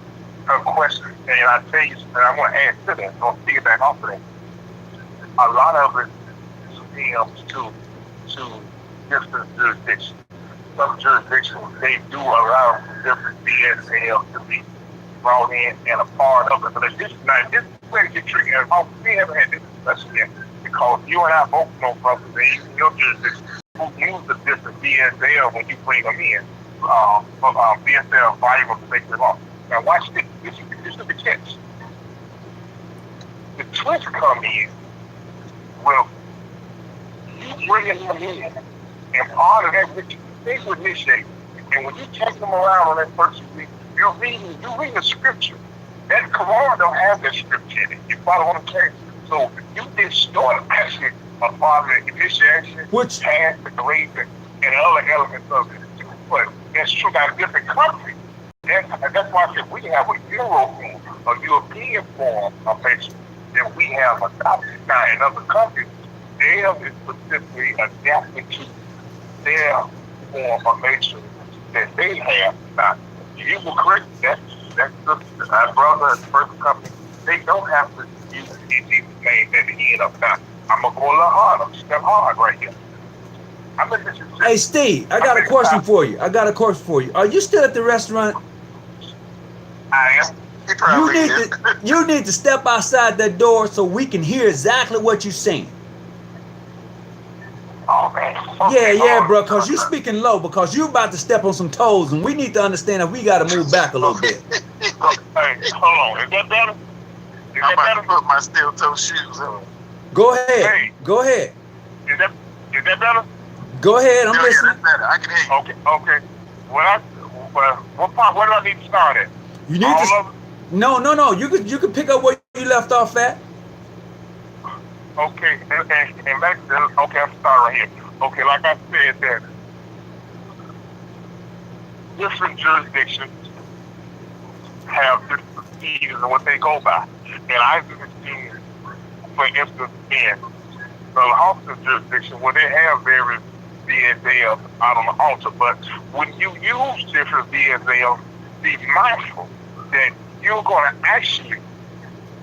her question. And I tell you, and I want to add to that. Don't see that off of that. A lot of it stems to different jurisdictions. Some jurisdictions, they do allow different BSL to be brought in and a part of it. But this way to get treated at home. We haven't had this discussion yet because you and I both know brothers and even your jurisdiction who use the different BSL when you bring them in. BSL volume of sacred law. Now watch this. This is the catch. The twist come in with you bringing them in, and part of that which they would initiate. And when you take them around on that first week, you're reading the scripture. That Quran don't have that scripture in it. You follow what I'm saying? So you distort actually a part of the initiation, Which past the grades, and other elements of it. But that's true about a different country. That's why I said we have a Euro form, a European form of nation that we have adopted. Now in other countries, theirs is specifically adapted to their form of nation that they have. Now, you were correct. That's our brother and first company. They don't have to use Jesus' name at the end of time. I'm gonna go a little hard. I'm step hard right here. I'm in this. Hey Steve, I got a question for you. Are you still at the restaurant? I am. You need to step outside that door so we can hear exactly what you're saying. Oh man. Okay, Yeah, bro, because you're speaking low because you're about to step on some toes and we need to understand that we got to move back a little bit. Hey, hold on. Is that better? I'm about to put my steel toe shoes on. Go ahead. Hey. Go ahead. Is that better? Go ahead. I'm Yeah, listening. that's better. I can hear you. Okay. What part? Where do I need to start at? You need All to. of it? No. You can pick up where you left off at. Okay, and back then, okay, I'm starting right here. Okay, like I said, that different jurisdictions have different procedures and what they go by. And I've seen, for instance, in the Austin jurisdiction where they have various BSLs out on the altar, but when you use different BSLs, be mindful that you're going to actually,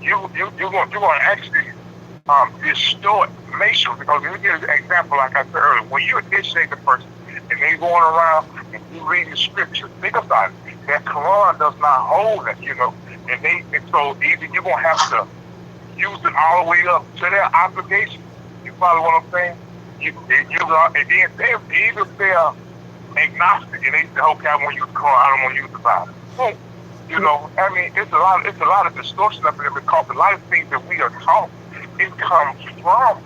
you're going to actually distort nation, because if you get an example like I said earlier, when you initiate the person and they going around and you read the scripture, think about it. That Quran does not hold that, and so either you're gonna have to use it all the way up to their obligation. You follow what I'm saying? And then even if they're agnostic and they say, okay, I want to use the Quran, I don't want to use the Bible. It's a lot of distortion up in it because a lot of things that we are taught, it comes from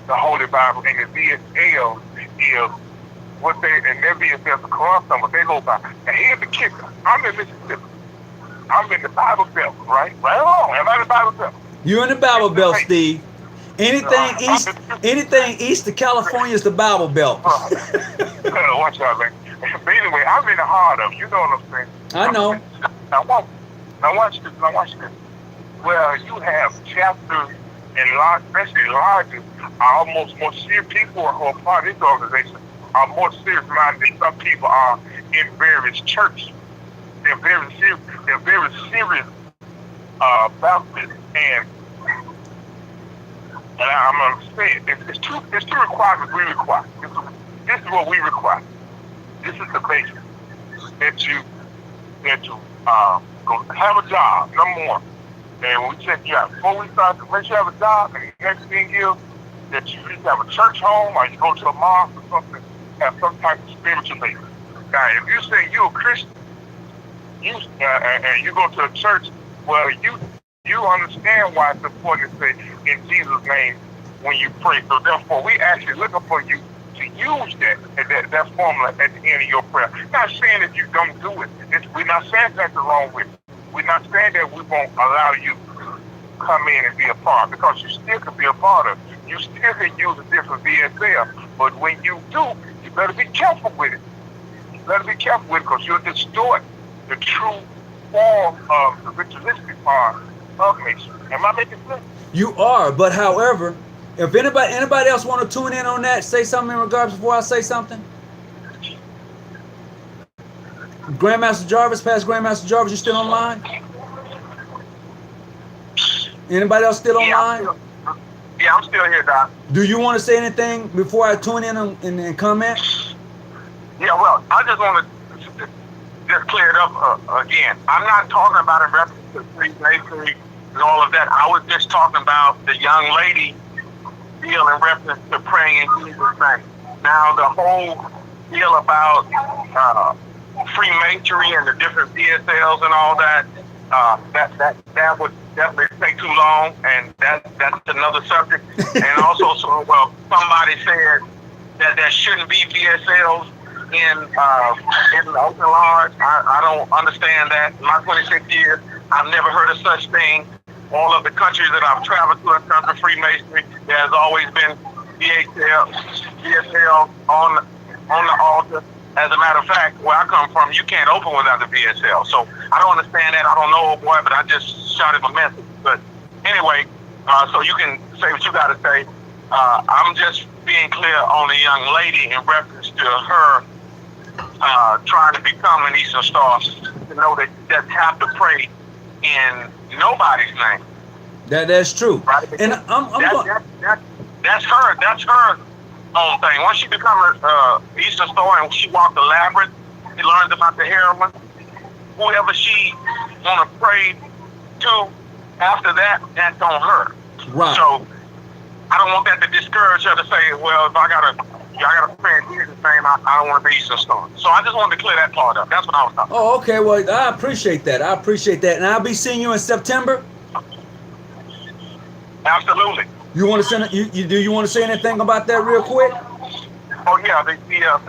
the Holy Bible, and the VSL is what they, and their VSL is the Quran, what they go by. And here's the kicker. I'm in Mississippi. I'm in the Bible Belt, right? Right along. Am I in the Bible Belt? You're in the Bible Belt, Steve. Anything east of California is the Bible Belt. Watch out, man. But anyway, I'm in the heart of it. You know what I'm saying? I know. Now watch this. Well, you have chapters and especially lodges are almost more serious. People who are part of this organization are more serious minded than some people are in various churches. They're very serious. They're very serious about this. And I'm gonna say it. It's two requirements we require. This is what we require. This is the basic that you go have a job. Number one. And when we check you out, before we start to make sure you have a job, and the next thing is that you either have a church home or you go to a mosque or something, have some type of spiritual base. Now, if you say you're a Christian, and you go to a church, well, you understand why it's important to say in Jesus' name when you pray. So therefore, we actually looking for you to use that formula at the end of your prayer. Not saying that you don't do it. We're not saying that's wrong with it. We're not saying that we won't allow you to come in and be a part, because you still can be a part of it. You still can use a different VSL, but when you do, you better be careful with it. You better be careful with it because you'll distort the true form of the ritualistic part of nation. Am I making sense? You are, but however, if anybody else want to tune in on that, say something in regards before I say something. Grandmaster Jarvis, past Grandmaster Jarvis, you still online? Anybody else still online? I'm still here, Doc. Do you want to say anything before I tune in and comment? Yeah, well, I just want to just clear it up again. I'm not talking about in reference to Freemasonry and all of that. I was just talking about the young lady deal in reference to praying in Jesus' name. Now, the whole deal about Freemasonry and the different VSLs and all that, that would definitely take too long, and that's another subject. And also, somebody said that there shouldn't be VSLs in the open lodge. I don't understand that. In my 26 years, I've never heard of such thing. All of the countries that I've traveled to in terms of Freemasonry, there has always been VSL on the altar. As a matter of fact, where I come from, you can't open without the VSL. So I don't understand that. I don't know, boy, but I just shouted my message. But anyway, so you can say what you got to say. I'm just being clear on the young lady in reference to her trying to become an Eastern Star, to know that you just have to pray in nobody's name. That's true. Right? And that's her own thing. Once she becomes an Eastern Star and she walks the labyrinth, she learns about the heroine. Whoever she want to pray to after that, that's on her. Right. So I don't want that to discourage her to say, well, if I gotta pray in Jesus' name, I don't want to be Eastern Star. So I just wanted to clear that part up. That's what I was talking about. Oh, okay. Well, I appreciate that. And I'll be seeing you in September. Absolutely. You want to send you want to say anything about that real quick? Oh yeah, the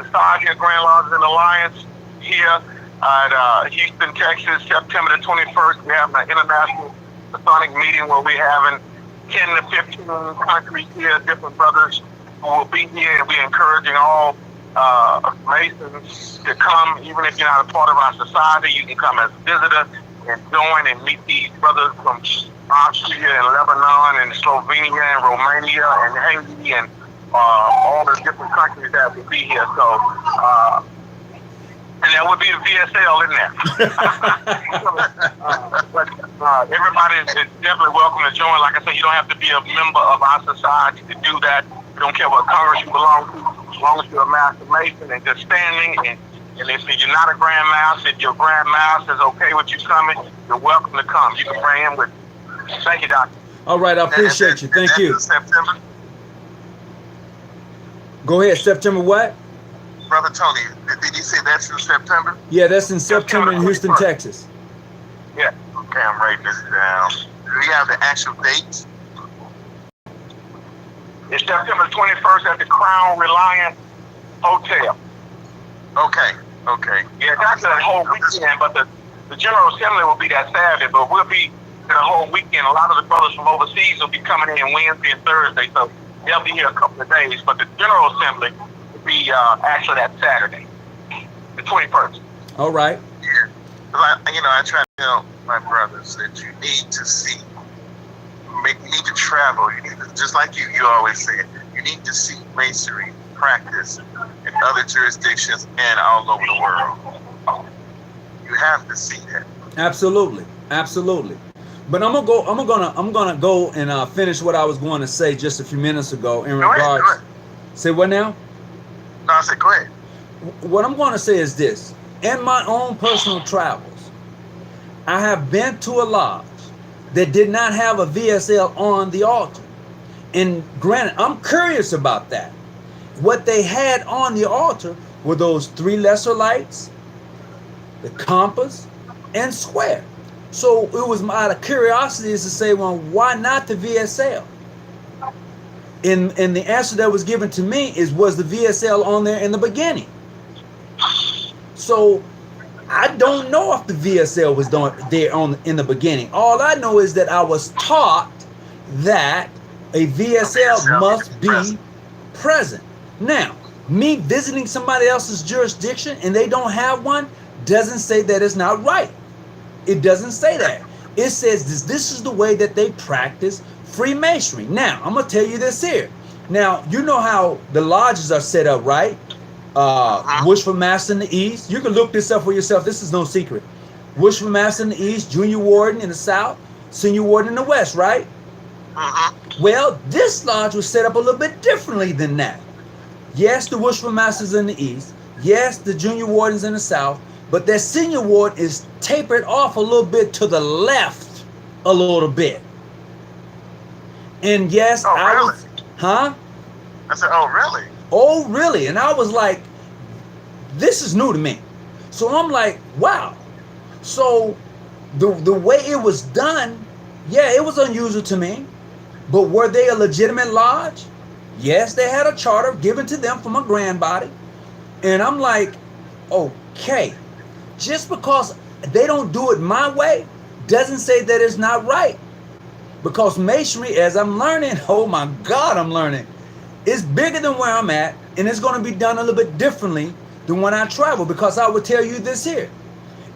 Society of Grand Lodges and Alliance here at Houston, Texas, September the 21st. We're having an international Masonic meeting where we're having 10 to 15 countries here, different brothers who will be here, and we're encouraging all Masons to come. Even if you're not a part of our society, you can come as a visitor and join and meet these brothers from Austria and Lebanon and Slovenia and Romania and Haiti and all the different countries that will be here. So, and there will be a VSL in there. But everybody is definitely welcome to join. Like I said, you don't have to be a member of our society to do that. We don't care what Congress you belong to, as long as you're a Master Mason and just standing. And if you're not a Grand Master, if your Grand Master is okay with you coming, you're welcome to come. You can bring him with you. Thank you, Doctor. All right, I appreciate you. Thank you. September. Go ahead. September what? Brother Tony, did you say that's in September? Yeah, that's in September in Houston, 21st. Texas. Yeah. Okay, I'm writing this down. Do we have the actual dates? It's September 21st at the Crown Reliance Hotel. Okay. Yeah, that's the whole weekend, but the General Assembly will be that Saturday, but we'll be the whole weekend. A lot of the brothers from overseas will be coming in Wednesday and Thursday, so they'll be here a couple of days. But the General Assembly will be actually that Saturday, the 21st. All right. Yeah. I try to tell my brothers that you need to see, you need to travel. You need to, just like you always say, you need to see Masonry practice in other jurisdictions and all over the world. You have to see that. Absolutely. But I'm gonna go and finish what I was going to say just a few minutes ago in regards. Go ahead. Say what now? No, I said go ahead. What I'm going to say is this: in my own personal travels, I have been to a lodge that did not have a VSL on the altar, and granted, I'm curious about that. What they had on the altar were those 3 lesser lights, the compass, and square. So it was out of curiosity to say, well, why not the VSL? And the answer that was given to me was the VSL on there in the beginning. So I don't know if the VSL was there in the beginning. All I know is that I was taught that a VSL must be present. Now, me visiting somebody else's jurisdiction and they don't have one doesn't say that it's not right. It doesn't say that. It says this is the way that they practice Freemasonry. Now, I'm going to tell you this here. Now, you know how the lodges are set up, right? Worshipful Master in the East. You can look this up for yourself. This is no secret. Worshipful Master in the East, Junior Warden in the South, Senior Warden in the West, right? Well, this lodge was set up a little bit differently than that. Yes, the Worshipful Masters in the East. Yes, the Junior Wardens in the South. But that Senior Ward is tapered off a little bit to the left a little bit. And yes, Oh, I really? was, huh? I said, oh, really? Oh, really? And I was like, this is new to me. So I'm like, wow. So the way it was done, yeah, it was unusual to me. But were they a legitimate lodge? Yes, they had a charter given to them from a grandbody. And I'm like, okay, just because they don't do it my way doesn't say that it's not right. Because masonry, as I'm learning, oh my God, I'm learning, it's bigger than where I'm at, and it's going to be done a little bit differently than when I travel. Because I would tell you this here,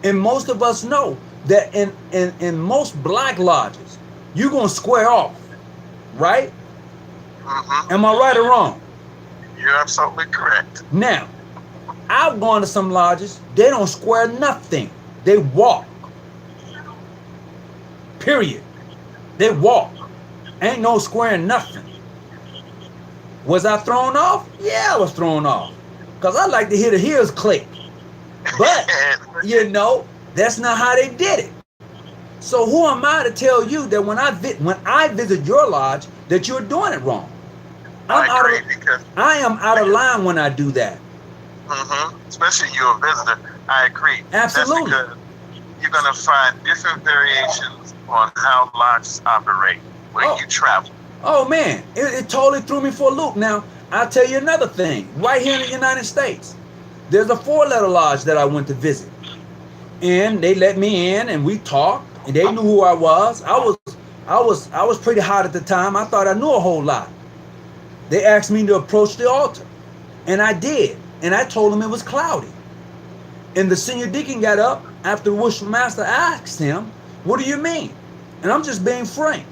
and most of us know that in most black lodges, you're going to square off, right? Mm-hmm. Am I right or wrong? You're absolutely correct. Now, I've gone to some lodges, they don't square nothing. They walk. Period. They walk. Ain't no squaring nothing. Was I thrown off? Yeah, I was thrown off. Because I like to hear the heels click. But, you know, that's not how they did it. So who am I to tell you that when I visit your lodge that you're doing it wrong? I am out of line when I do that. Mm-hmm. Especially you're a visitor. I agree. Absolutely. That's because you're going to find different variations on how lodges operate when you travel. Oh, man. It totally threw me for a loop. Now, I'll tell you another thing. Right here in the United States, there's a 4-letter lodge that I went to visit. And they let me in and we talked. And they knew who I was. I was pretty hot at the time. I thought I knew a whole lot. They asked me to approach the altar. And I did. And I told them it was cloudy. And the senior deacon got up after the worship master asked him, what do you mean? And I'm just being frank.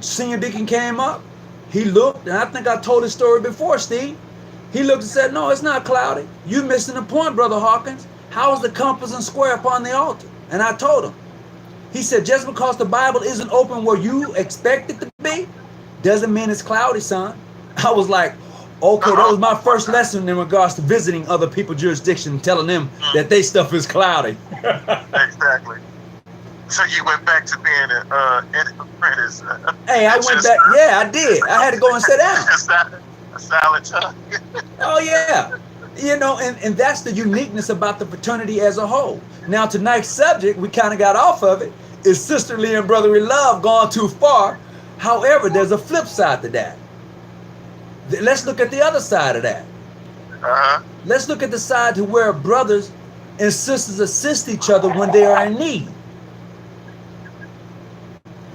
Senior deacon came up. He looked, and I think I told his story before, Steve. He looked and said, no, it's not cloudy. You missing the point, Brother Hawkins. How is the compass and square upon the altar? And I told him. He said, just because the Bible isn't open where you expect it to be, doesn't mean it's cloudy, son. I was like, okay, that was my first lesson in regards to visiting other people's jurisdiction and telling them that their stuff is cloudy. Exactly. So you went back to being an apprentice. Hey, I went back. Yeah, I did. I had to go and sit down. A silent tongue. Oh, yeah. You know, and that's the uniqueness about the fraternity as a whole. Now, tonight's subject, we kind of got off of it, is sisterly and brotherly love gone too far. However, there's a flip side to that. Let's look at the other side of that. Uh-huh. Let's look at the side to where brothers and sisters assist each other when they are in need.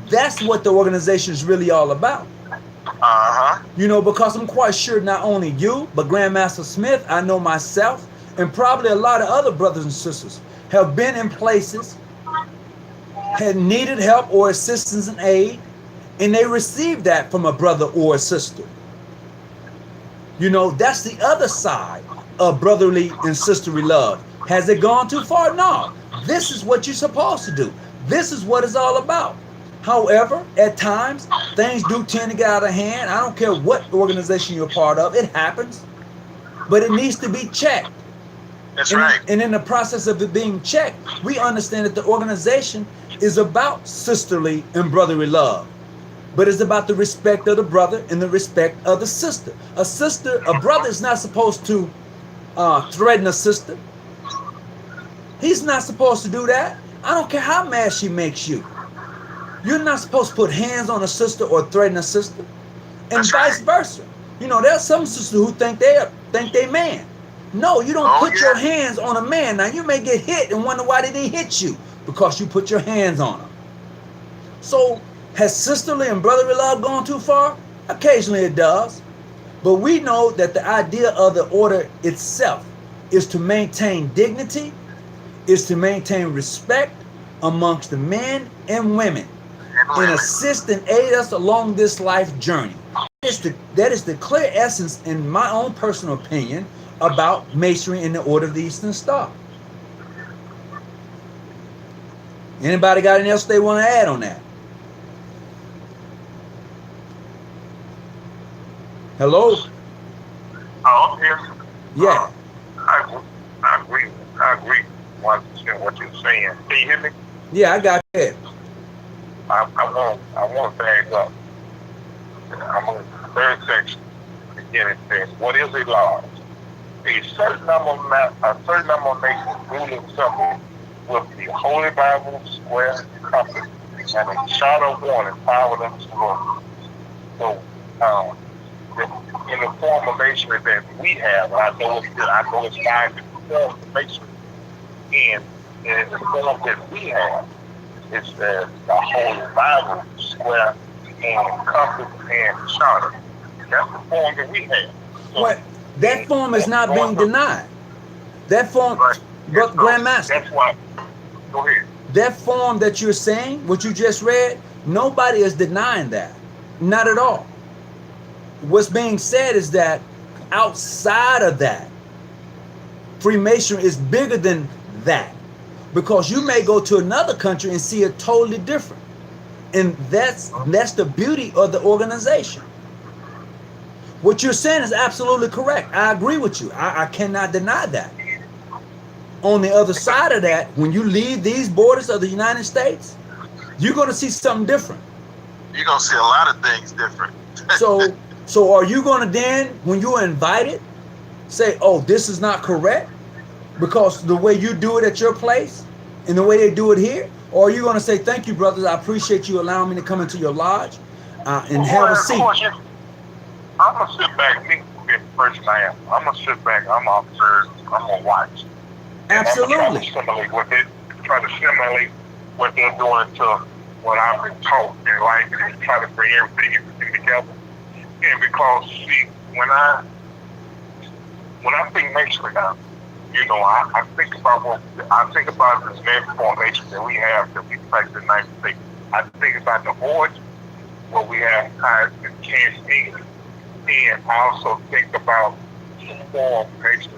That's what the organization is really all about. Uh-huh. You know, because I'm quite sure not only you, but Grandmaster Smith, I know myself, and probably a lot of other brothers and sisters have been in places, had needed help or assistance and aid, and they received that from a brother or a sister. You know, that's the other side of brotherly and sisterly love. Has it gone too far? No. This is what you're supposed to do. This is what it's all about. However, at times, things do tend to get out of hand. I don't care what organization you're a part of. It happens. But it needs to be checked. That's right. And in the process of it being checked, we understand that the organization is about sisterly and brotherly love. But it's about the respect of the brother and the respect of the sister. A brother is not supposed to threaten a sister. He's not supposed to do that. I don't care how mad she makes you. You're not supposed to put hands on a sister or threaten a sister. And That's vice right. versa. You know, there's some sisters who think they man. No, you don't put your hands on a man. Now, you may get hit and wonder why did he hit you? Because you put your hands on him. So, has sisterly and brotherly love gone too far? Occasionally it does. But we know that the idea of the order itself is to maintain dignity, is to maintain respect amongst the men and women, and assist and aid us along this life journey. That is the clear essence, in my own personal opinion, about masonry in the Order of the Eastern Star. Anybody got anything else they want to add on that? Hello? Oh, I'm here. Yeah. I agree. I agree 100% what you're saying. Can you hear me? Yeah, I got that. I want to bag up. I'm on the third section. Again, it says, what is a lodge? A certain number of nations rule themselves with the Holy Bible, square, compass, and a charter of warning, power them to rule. So, in the form of masonry that we have, and I know it's 5 different forms of masonry, and in the form that we have, it's the Holy Bible, square, and compass, and charter. That's the form that we have. So, what? That form is not being denied. That form, right. but Grandmaster. That's why. Go ahead. That form that you're saying, what you just read, nobody is denying that. Not at all. What's being said is that outside of that, Freemasonry is bigger than that. Because you may go to another country and see it totally different. And that's the beauty of the organization. What you're saying is absolutely correct. I agree with you. I cannot deny that. On the other side of that, when you leave these borders of the United States, you're going to see something different. You're going to see a lot of things different. So are you going to then, when you're invited, say, oh, this is not correct because the way you do it at your place and the way they do it here? Or are you going to say, thank you, brothers, I appreciate you allowing me to come into your lodge and have a seat? I'm going to sit back, me being the person I am. I'm going to sit back, I'm going to observe, I'm going to watch. Absolutely. I'm going to try to simulate what they're doing to what I've been taught in life and try to bring everything together. And because, see, when I think masonry now, I think about this man formation that we have that we practice in the United States. I think about the origin, what we have ties in Kansas, England. And I also think about the formation,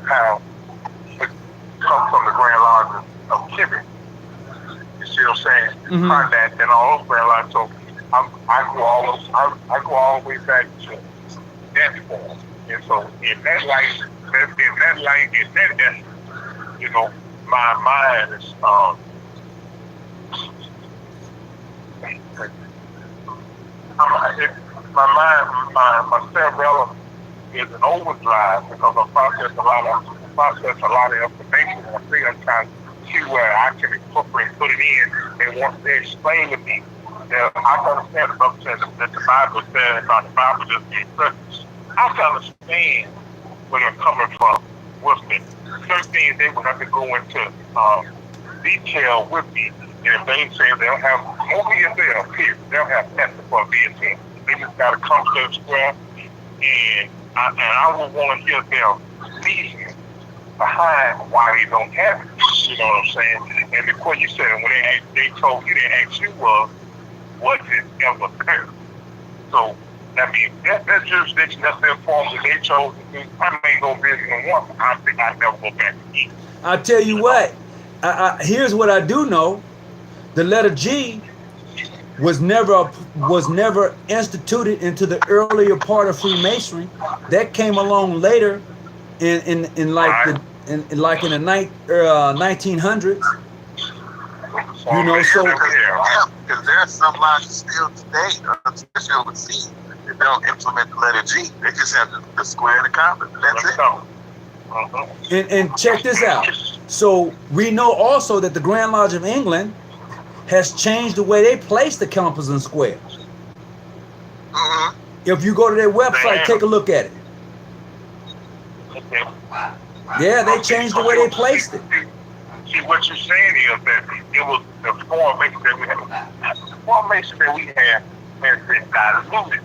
how it comes from the Grand Lodge of Kemet. You see what I'm saying? Mm-hmm. And all those Grand Lodges. So I go all the way back to that form. And so in that light, my mind is my cerebellum is an overdrive because I process a lot of information. I think I'm trying to see where I can incorporate, put it in, and once they explain to me that I can understand the brother says that the Bible says about the Bible just being present. I can understand where they're coming from with me. Certain things they would have to go into detail with me. And if they say they'll have only if they appear, they'll have tested for VAT. They just gotta come to the square, and I would want to hear their reason behind why they don't have it. You know what I'm saying? And the question you said when they told you, they asked you was it ever there? So I mean that jurisdiction, that's their form that they chose to do. I may go visit them once. I think I'd never go back again. I'll tell you what. Here's what I do know. The letter G was never instituted into the earlier part of Freemasonry. That came along later in the 1900s. So because there are some lodges still today, especially overseas, that don't implement the letter G. They just have the square and the compass. That's it. And check this out. So we know also that the Grand Lodge of England has changed the way they place the compass and squares. Mm-hmm. If you go to their website, take a look at it. Yeah, they changed the way they placed it. See, what you're saying is that it was the formation that we have. The formation that we have has been diluted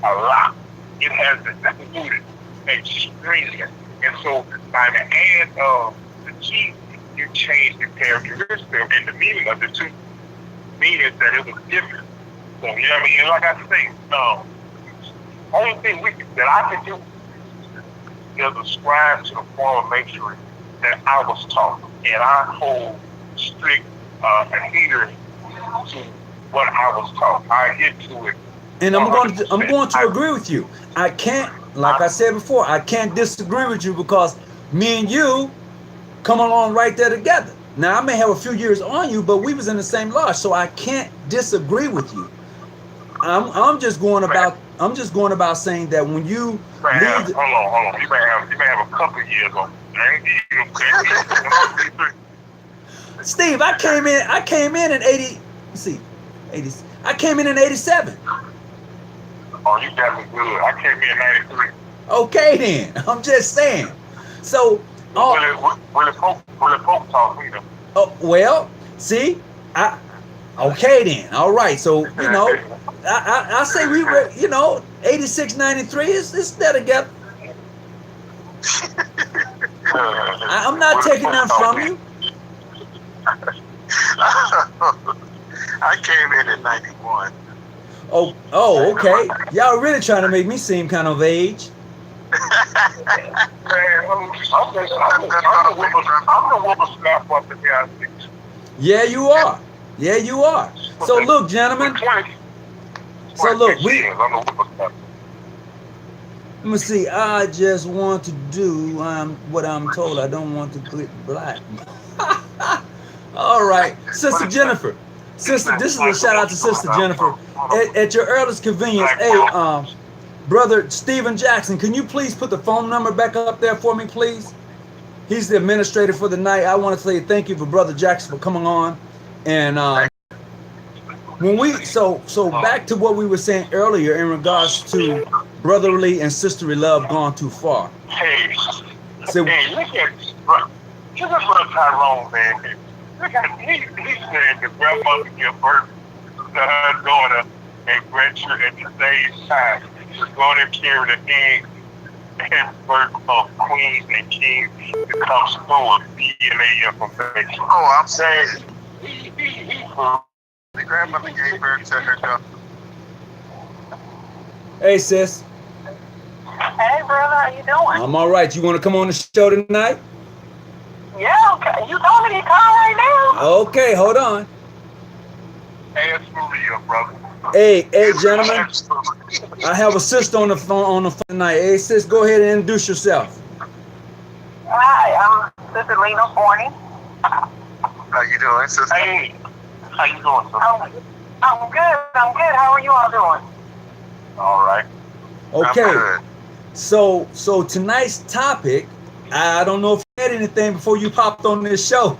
a lot. It has been diluted extremely. And so by the end of the G, you change the characteristics and the meaning of the two. Meaning that it was different. So, you know what I mean? And like I say, only thing that I can do is ascribe to the form of masonry that I was taught. And I hold strict adherence to what I was taught. I get to it. And I'm going to agree with you. I can't, like I said before, I can't disagree with you because me and you come along right there together. Now I may have a few years on you, but we was in the same lodge, so I can't disagree with you. I'm just going about saying that when you leave. Hold on. You may have a couple of years on. I ain't even. Steve, I came in in 80. Let's see, 80. I came in 87. Oh, you definitely good. I came in 93. Okay then, I'm just saying. So, Will the folk talk me though? oh well, see, okay then, all right. So I say we were 86, 93 is that together. I'm not taking nothing from you. I came in 91. Oh, okay. Y'all really trying to make me seem kind of age. Man, I'm the whippersnapper up in here. Yeah, you are. Yeah, you are. So look, gentlemen. So look, let me see. I just want to do what I'm told. I don't want to click black. All right, Sister Jennifer. Sister, this is a shout out to Sister Jennifer. At your earliest convenience, hey, Brother Stephen Jackson, can you please put the phone number back up there for me, please? He's the administrator for the night. I want to say thank you for Brother Jackson for coming on. And when so back to what we were saying earlier in regards to brotherly and sisterly love gone too far. Hey, So, look at Tyrone, man. Look at he said the grandmother give birth to her daughter and grandchildren at the same time. She's going to carry the eggs and birth of queens and kings to come store DNA information. Oh, I'm saying He the grandmother gave birth to her daughter. hey, sis. Hey, brother, how you doing? I'm all right. You want to come on the show tonight? Yeah, okay. You told me to call right now. Okay, hold on. ask Maria, brother. Hey, gentlemen. I have a sister on the phone tonight. Hey, sis, go ahead and introduce yourself. Hi, I'm Sister Lena Forney. How you doing, sister? Hey, how you doing, sir? I'm good. How are you all doing? All right. Okay. So tonight's topic, I don't know if you had anything before you popped on this show.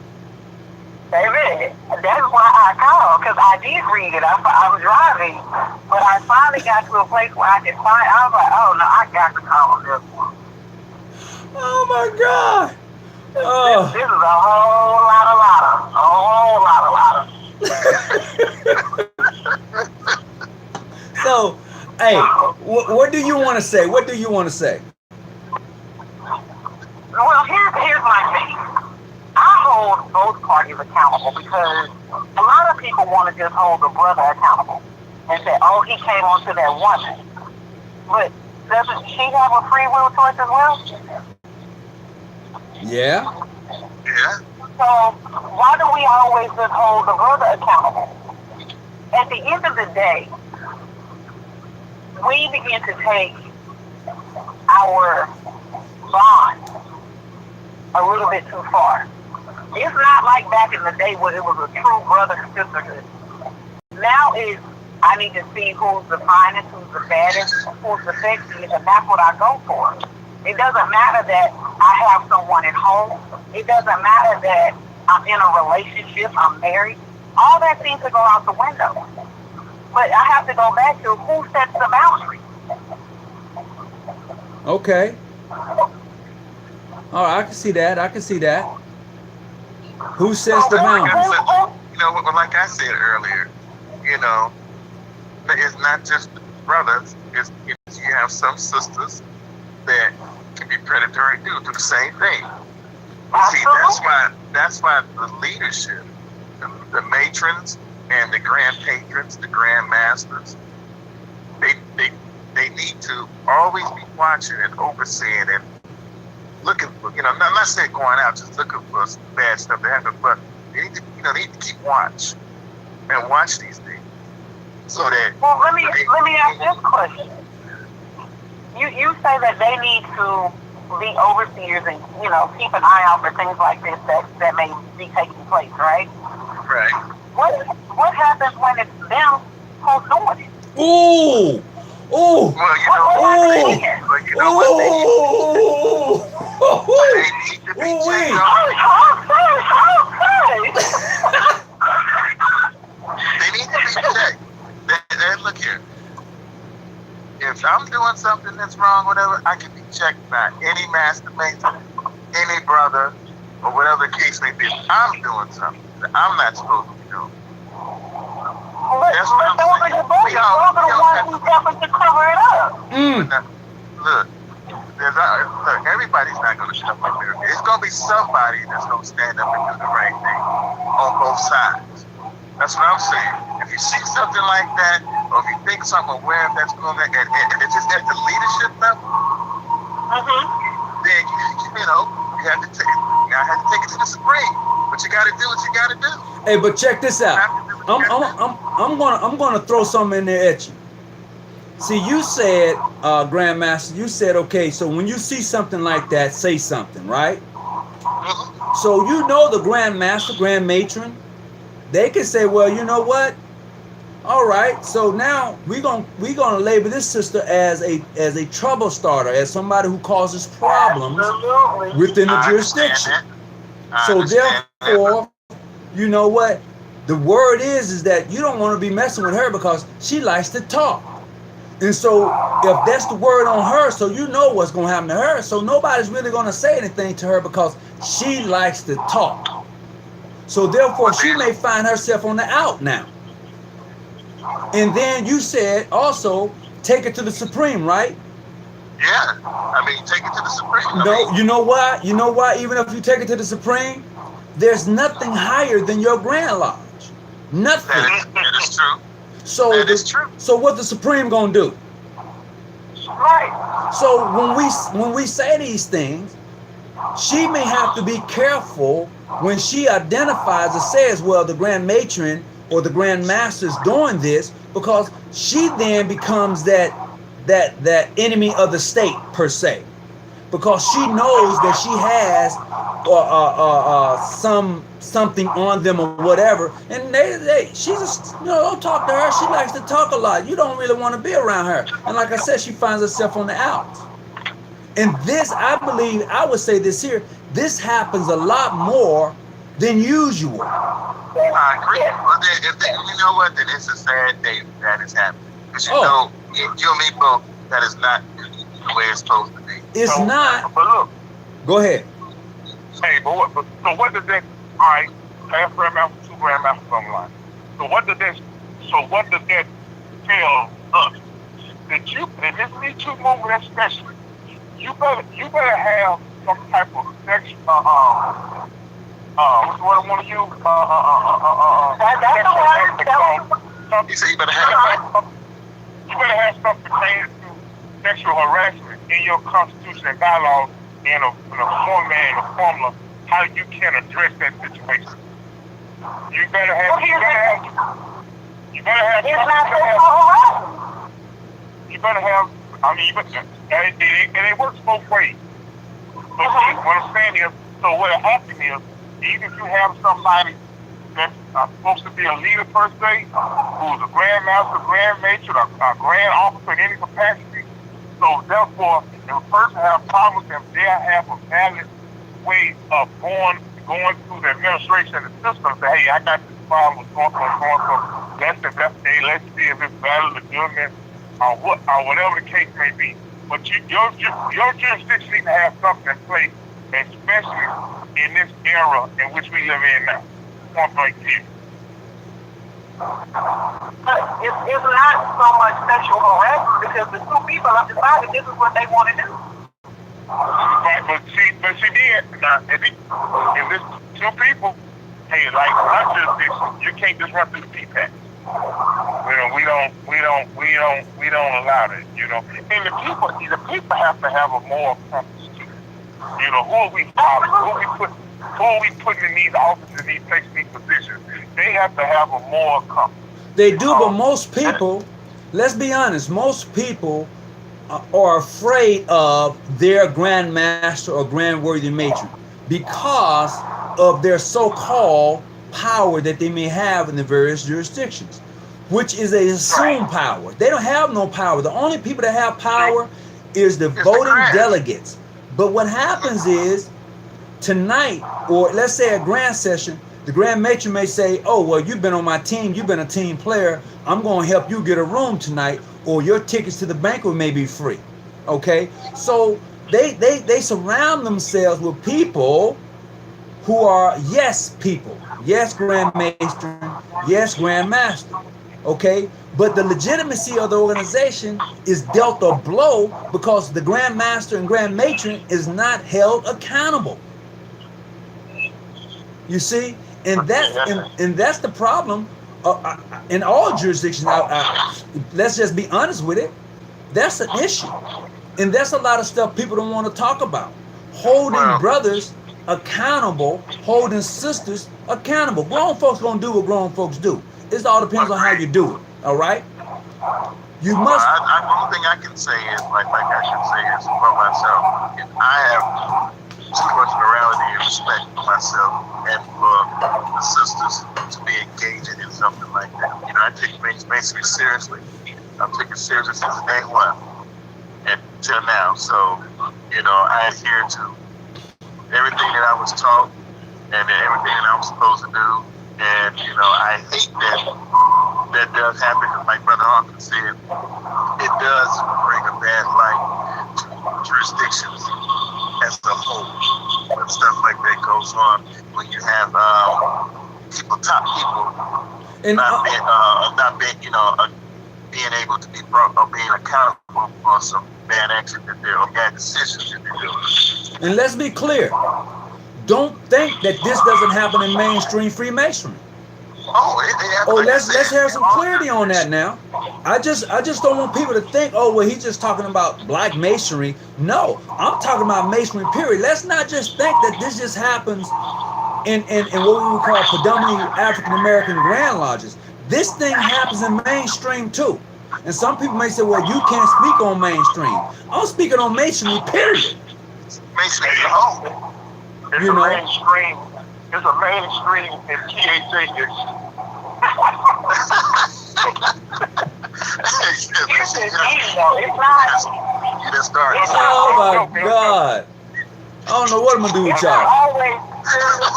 Baby, that's why I called, because I did read it. I was driving, but I finally got to a place where I could find. I was like, oh no, I got to call on this one. Oh my God. Oh. This is a whole lot. So, hey, what do you want to say? What do you want to say? Well, here's my thing. I hold both parties accountable because a lot of people want to just hold the brother accountable and say, oh, he came onto that woman. But doesn't she have a free will choice as well? Yeah. Yeah. So why do we always just hold the brother accountable? At the end of the day, we begin to take our bond a little bit too far. It's not like back in the day where it was a true brother and sisterhood. Now is I need to see who's the finest, who's the baddest, who's the sexiest, and that's what I go for. It doesn't matter that I have someone at home. It doesn't matter that I'm in a relationship, I'm married. All that seems to go out the window. But I have to go back to who sets the boundary. Okay. All right, I can see that. Who sets the boundaries? You know, like I said earlier, you know, it's not just brothers. You have some sisters that can be predatory and do the same thing. See, that's why the leadership, the matrons and the grand patrons, the grand masters, they need to always be watching and overseeing and looking for, I'm not saying going out just looking for bad stuff to happen, but they need to, they need to keep watch and watch these things so that. Well, let me ask this question. You say that they need to the overseers and, keep an eye out for things like this that may be taking place, right? Right. What happens when it's them who's doing it? Ooh! Ooh! Well, you What know, happens Ooh! then? but you know what? They need to be checked on. They need to be checked. And look here. If I'm doing something that's wrong, whatever, I can be checked by any master mason, any brother, or whatever the case may be. If I'm doing something that I'm not supposed to be doing. But those are your boys. Those are the ones who's helping to cover it up. Now, look, everybody's not going to step up there. It's going to be somebody that's going to stand up and do the right thing on both sides. That's what I'm saying. If you see something like that, or if you think something aware of that's going on, and it's just at the leadership level, then you have to take it to the Supreme. But you got to do what you got to do. Hey, but check this out. I'm gonna throw something in there at you. See, you said, Grandmaster, you said, okay, so when you see something like that, say something, right? So you know the Grandmaster, Grand Matron, they can say, well, you know what? All right, so now we're gonna label this sister as a trouble starter, as somebody who causes problems within the jurisdiction. So therefore, you know what? The word is that you don't want to be messing with her because she likes to talk. And so if that's the word on her, so you know what's going to happen to her. So nobody's really going to say anything to her because she likes to talk. So therefore, she may find herself on the out now. And then you said also, take it to the Supreme, right? Yeah. I mean, take it to the Supreme. No, you know why? You know why? Even if you take it to the Supreme, there's nothing higher than your Grand Lodge. Nothing. That is true. So that is true. So what the Supreme gonna do? Right. So when we say these things, she may have to be careful when she identifies and says, well, the Grand Matron or the Grand Master is doing this, because she then becomes that enemy of the state per se, because she knows that she has something on them or whatever, and she's don't talk to her. She likes to talk a lot. You don't really want to be around her. And like I said, she finds herself on the outs. And this, I believe, I would say this here, this happens a lot more than usual. I agree. Well, you know what? Then it's a sad day that is happening. Because you know, you and me both, that is not the way it's supposed to be. It's not. But look. Go ahead. Hey, so what does that? All right, last grandmaster, two grandmasters on the line. So what does that tell us? That you, in this Me Too movement especially, you better have some type of sex. What's the word I want to use? You say you better have. You better have something pertaining to sexual harassment in your constitution and bylaws, in a format and a formula how you can address that situation. You better have. I mean, and it works both ways. So what I'm saying is, so what happens is, even if you have somebody that's supposed to be a leader per se, who's a grandmaster, grand matron, a grand officer in any capacity, so therefore, if a person has problems, if they have a valid way of going through the administration and the system, say, hey, I got this problem, going on, let's investigate, let's see if it's valid, legitimate, or whatever the case may be. But your jurisdiction needs to have something in place, especially in this era in which we live in now. Point blank period. But it's not so much sexual harassment, because the two people have decided this is what they want to do. Right, but she did. Now, if it's two people, hey, like my jurisdiction, you can't just run through the P-PAC. We don't allow that, you know. And the people have to have a moral compass too. You know, who are we following? Who are we putting in these offices, in these places, these positions? They have to have a moral compass. They do, but most people, let's be honest, most people are afraid of their grand master or grand worthy matron because of their so-called power that they may have in the various jurisdictions, which is a assumed power. They don't have no power. The only people that have power is the voting delegates. But what happens is tonight, or let's say a grand session, the grand matron may say, oh, well, you've been on my team, you've been a team player, I'm going to help you get a room tonight, or your tickets to the banquet may be free. Okay? So they surround themselves with people who are yes people, yes grand matron, yes grand master. Okay? But the legitimacy of the organization is dealt a blow because the grand master and grand matron is not held accountable. You see, and that's the problem in all jurisdictions. Let's just be honest with it. That's an issue, and that's a lot of stuff people don't want to talk about. Holding brothers accountable, holding sisters accountable. Grown folks gonna do what grown folks do. It all depends on how you do it. All right. You must. One thing I can say is, like I should say is for myself, I have too much morality and respect for myself and for the sisters to be engaging in something like that. You know, I take Masonry seriously. I've taken it seriously since day one until now. So, you know, I adhere to everything that I was taught and everything that I was supposed to do. And, you know, I hate that does happen. Like Brother Hawkins said, it does bring a bad light to jurisdictions as a whole. When stuff like that goes on, when you have top people, And not being, you know, being able to be brought or being accountable for some bad action that they're or bad decisions that they're doing. And let's be clear. Don't think that this doesn't happen in mainstream Freemasonry. Let's have some clarity on that now. I just don't want people to think, oh, well, he's just talking about black masonry. No, I'm talking about masonry, period. Let's not just think that this just happens in what we would call predominantly African American grand lodges. This thing happens in mainstream too. And some people may say, well, you can't speak on mainstream. I'm speaking on masonry, period. Masonry as a whole. It's You a know? mainstream. It's a mainstream in THA. Oh my God. I don't know what I'm gonna do with y'all.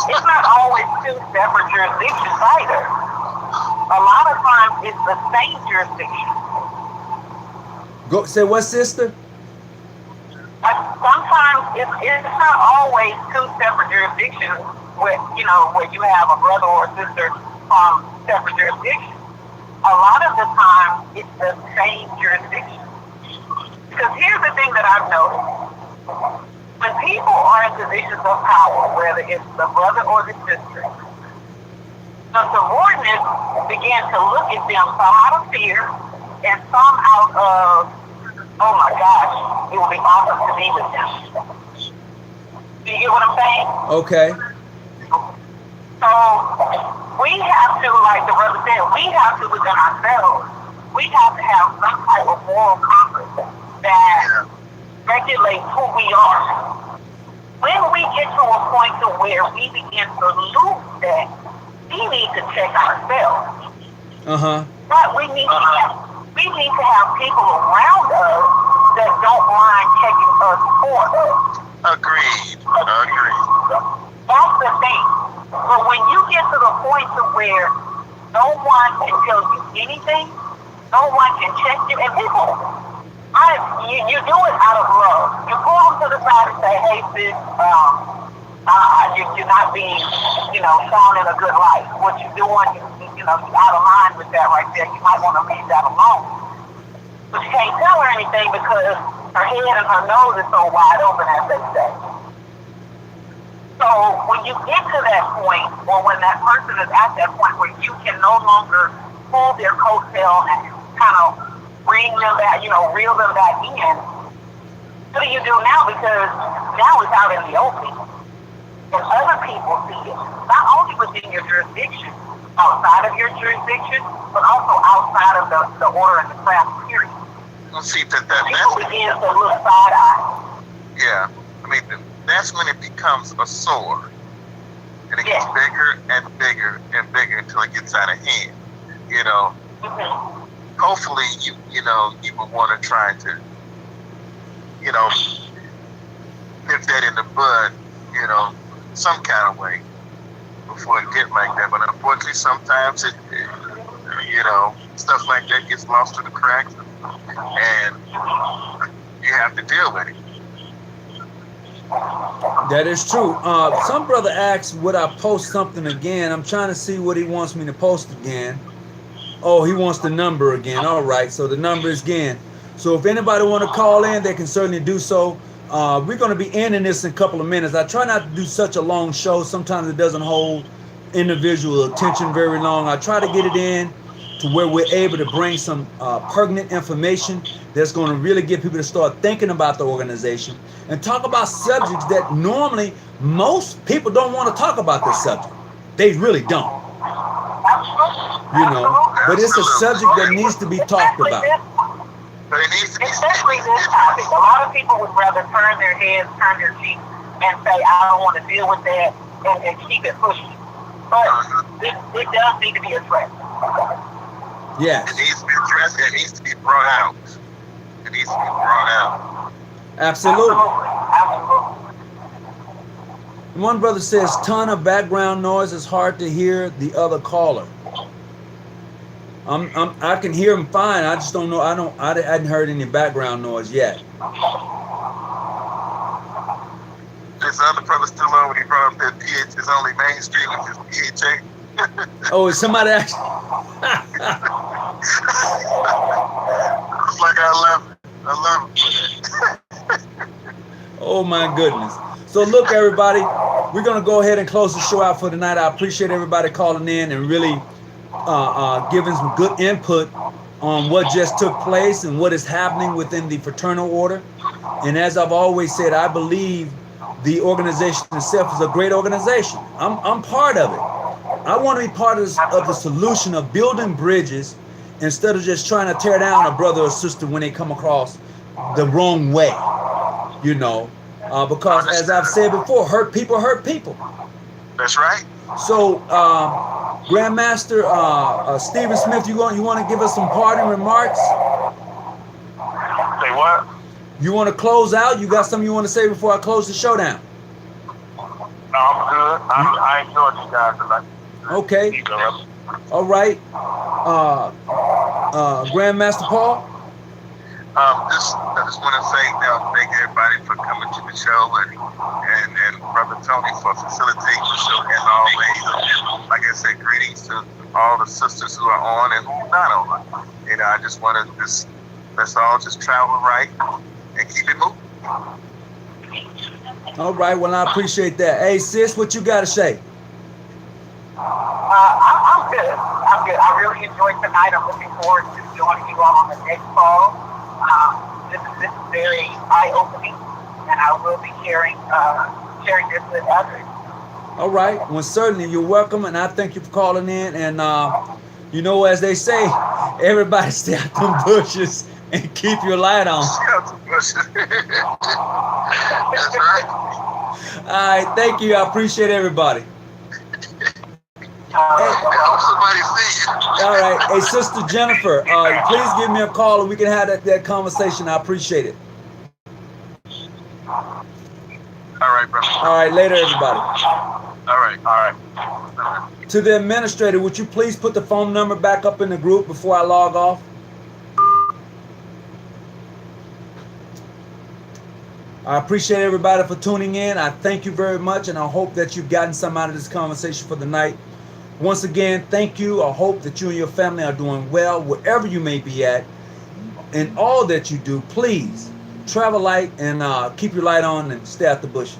It's not always two separate jurisdictions either. A lot of times it's the same jurisdiction. Go say what, sister? Sometimes it's not always two separate jurisdictions where you have a brother or a sister from separate jurisdictions. A lot of the time it's the same jurisdiction. Because here's the thing that I've noticed. When people are in positions of power, whether it's the brother or the sister, the subordinates begin to look at them some out of fear and some out of, oh my gosh, it would be awesome to be with them. Do you get what I'm saying? Okay. So we have to, like the brother said, we have to within ourselves, we have to have some type of moral compass that regulates who we are. When we get to a point to where we begin to lose that, we need to check ourselves. But we need to have people around us that don't mind checking us for us. Agreed. That's the thing. But when you get to the point to where no one can tell you anything, no one can check you, and people, you do it out of love. You pull them to the side and say, hey sis, you're not being, shown in a good light. What you're doing, you're out of line with that right there. You might want to leave that alone. But you can't tell her anything because her head and her nose is so wide open, as they say. So when you get to that point, or when that person is at that point where you can no longer pull their coattail and kind of bring them back, reel them back in, what do you do now? Because now it's out in the open. And other people see it, not only within your jurisdiction, outside of your jurisdiction, but also outside of the order and the craft period. See, people begin to look side-eye. yeah, I mean, that's when it becomes a sore. And it gets bigger and bigger and bigger until it gets out of hand. You know, hopefully you would want to try to, nip that in the bud, some kind of way before it get like that. But unfortunately, sometimes it stuff like that gets lost in the cracks, and you have to deal with it. That is true. Some brother asks, would I post something again? I'm trying to see what he wants me to post again. Oh, he wants the number again. All right, so the number is again. So if anybody want to call in, they can certainly do so. We're going to be ending this in a couple of minutes. I try not to do such a long show. Sometimes it doesn't hold individual attention very long. I try to get it in to where we're able to bring some pertinent information that's going to really get people to start thinking about the organization and talk about subjects that normally most people don't want to talk about this subject. They really don't. But it's a subject that needs to be talked about. But it needs to be especially this topic. A lot of people would rather turn their heads, turn their cheeks, and say, I don't want to deal with that, and keep it pushing. But it does need to be addressed. Yes. It needs to be addressed. It needs to be brought out. It needs to be brought out. Absolutely. Absolutely. One brother says, ton of background noise. It's hard to hear the other caller. I can hear him fine. I just don't know. I hadn't heard any background noise yet. This other brother still on when he brought up that PH is only mainstream, which is PHA. Oh, is somebody actually? It's like I love it. Oh my goodness. So look, everybody, we're gonna go ahead and close the show out for tonight. I appreciate everybody calling in and really giving some good input on what just took place and what is happening within the fraternal order. And as I've always said, I believe the organization itself is a great organization. I'm part of it. I want to be part of the solution of building bridges instead of just trying to tear down a brother or sister when they come across the wrong way, because as I've said before, hurt people hurt people. That's right. So, Grandmaster Stephen Smith, you want to give us some parting remarks? Say what? You want to close out? You got something you want to say before I close the show down? No, I'm good. I enjoyed you guys tonight. Okay. All right. Grandmaster Paul? I just want to say thank everybody for coming to the show and Brother Tony for facilitating the show as always. Like I said, greetings to all the sisters who are on and who are not on. I just want to let's all just travel right and keep it moving. All right. Well, I appreciate that. Hey, sis, what you got to say? I'm good. I really enjoyed tonight. I'm looking forward to joining you all on the next call. This is very eye-opening, and I will be sharing this with others. All right. Well, certainly you're welcome, and I thank you for calling in. And as they say, everybody stay out them bushes and keep your light on. That's right. All right. Thank you. I appreciate everybody. All right. Hey, Sister Jennifer, please give me a call and we can have that conversation. I appreciate it. All right, brother. All right. Later, everybody. All right. To the administrator, would you please put the phone number back up in the group before I log off? I appreciate everybody for tuning in. I thank you very much, and I hope that you've gotten some out of this conversation for the night. Once again, thank you. I hope that you and your family are doing well wherever you may be at. And all that you do, please travel light and keep your light on and stay out the bushes.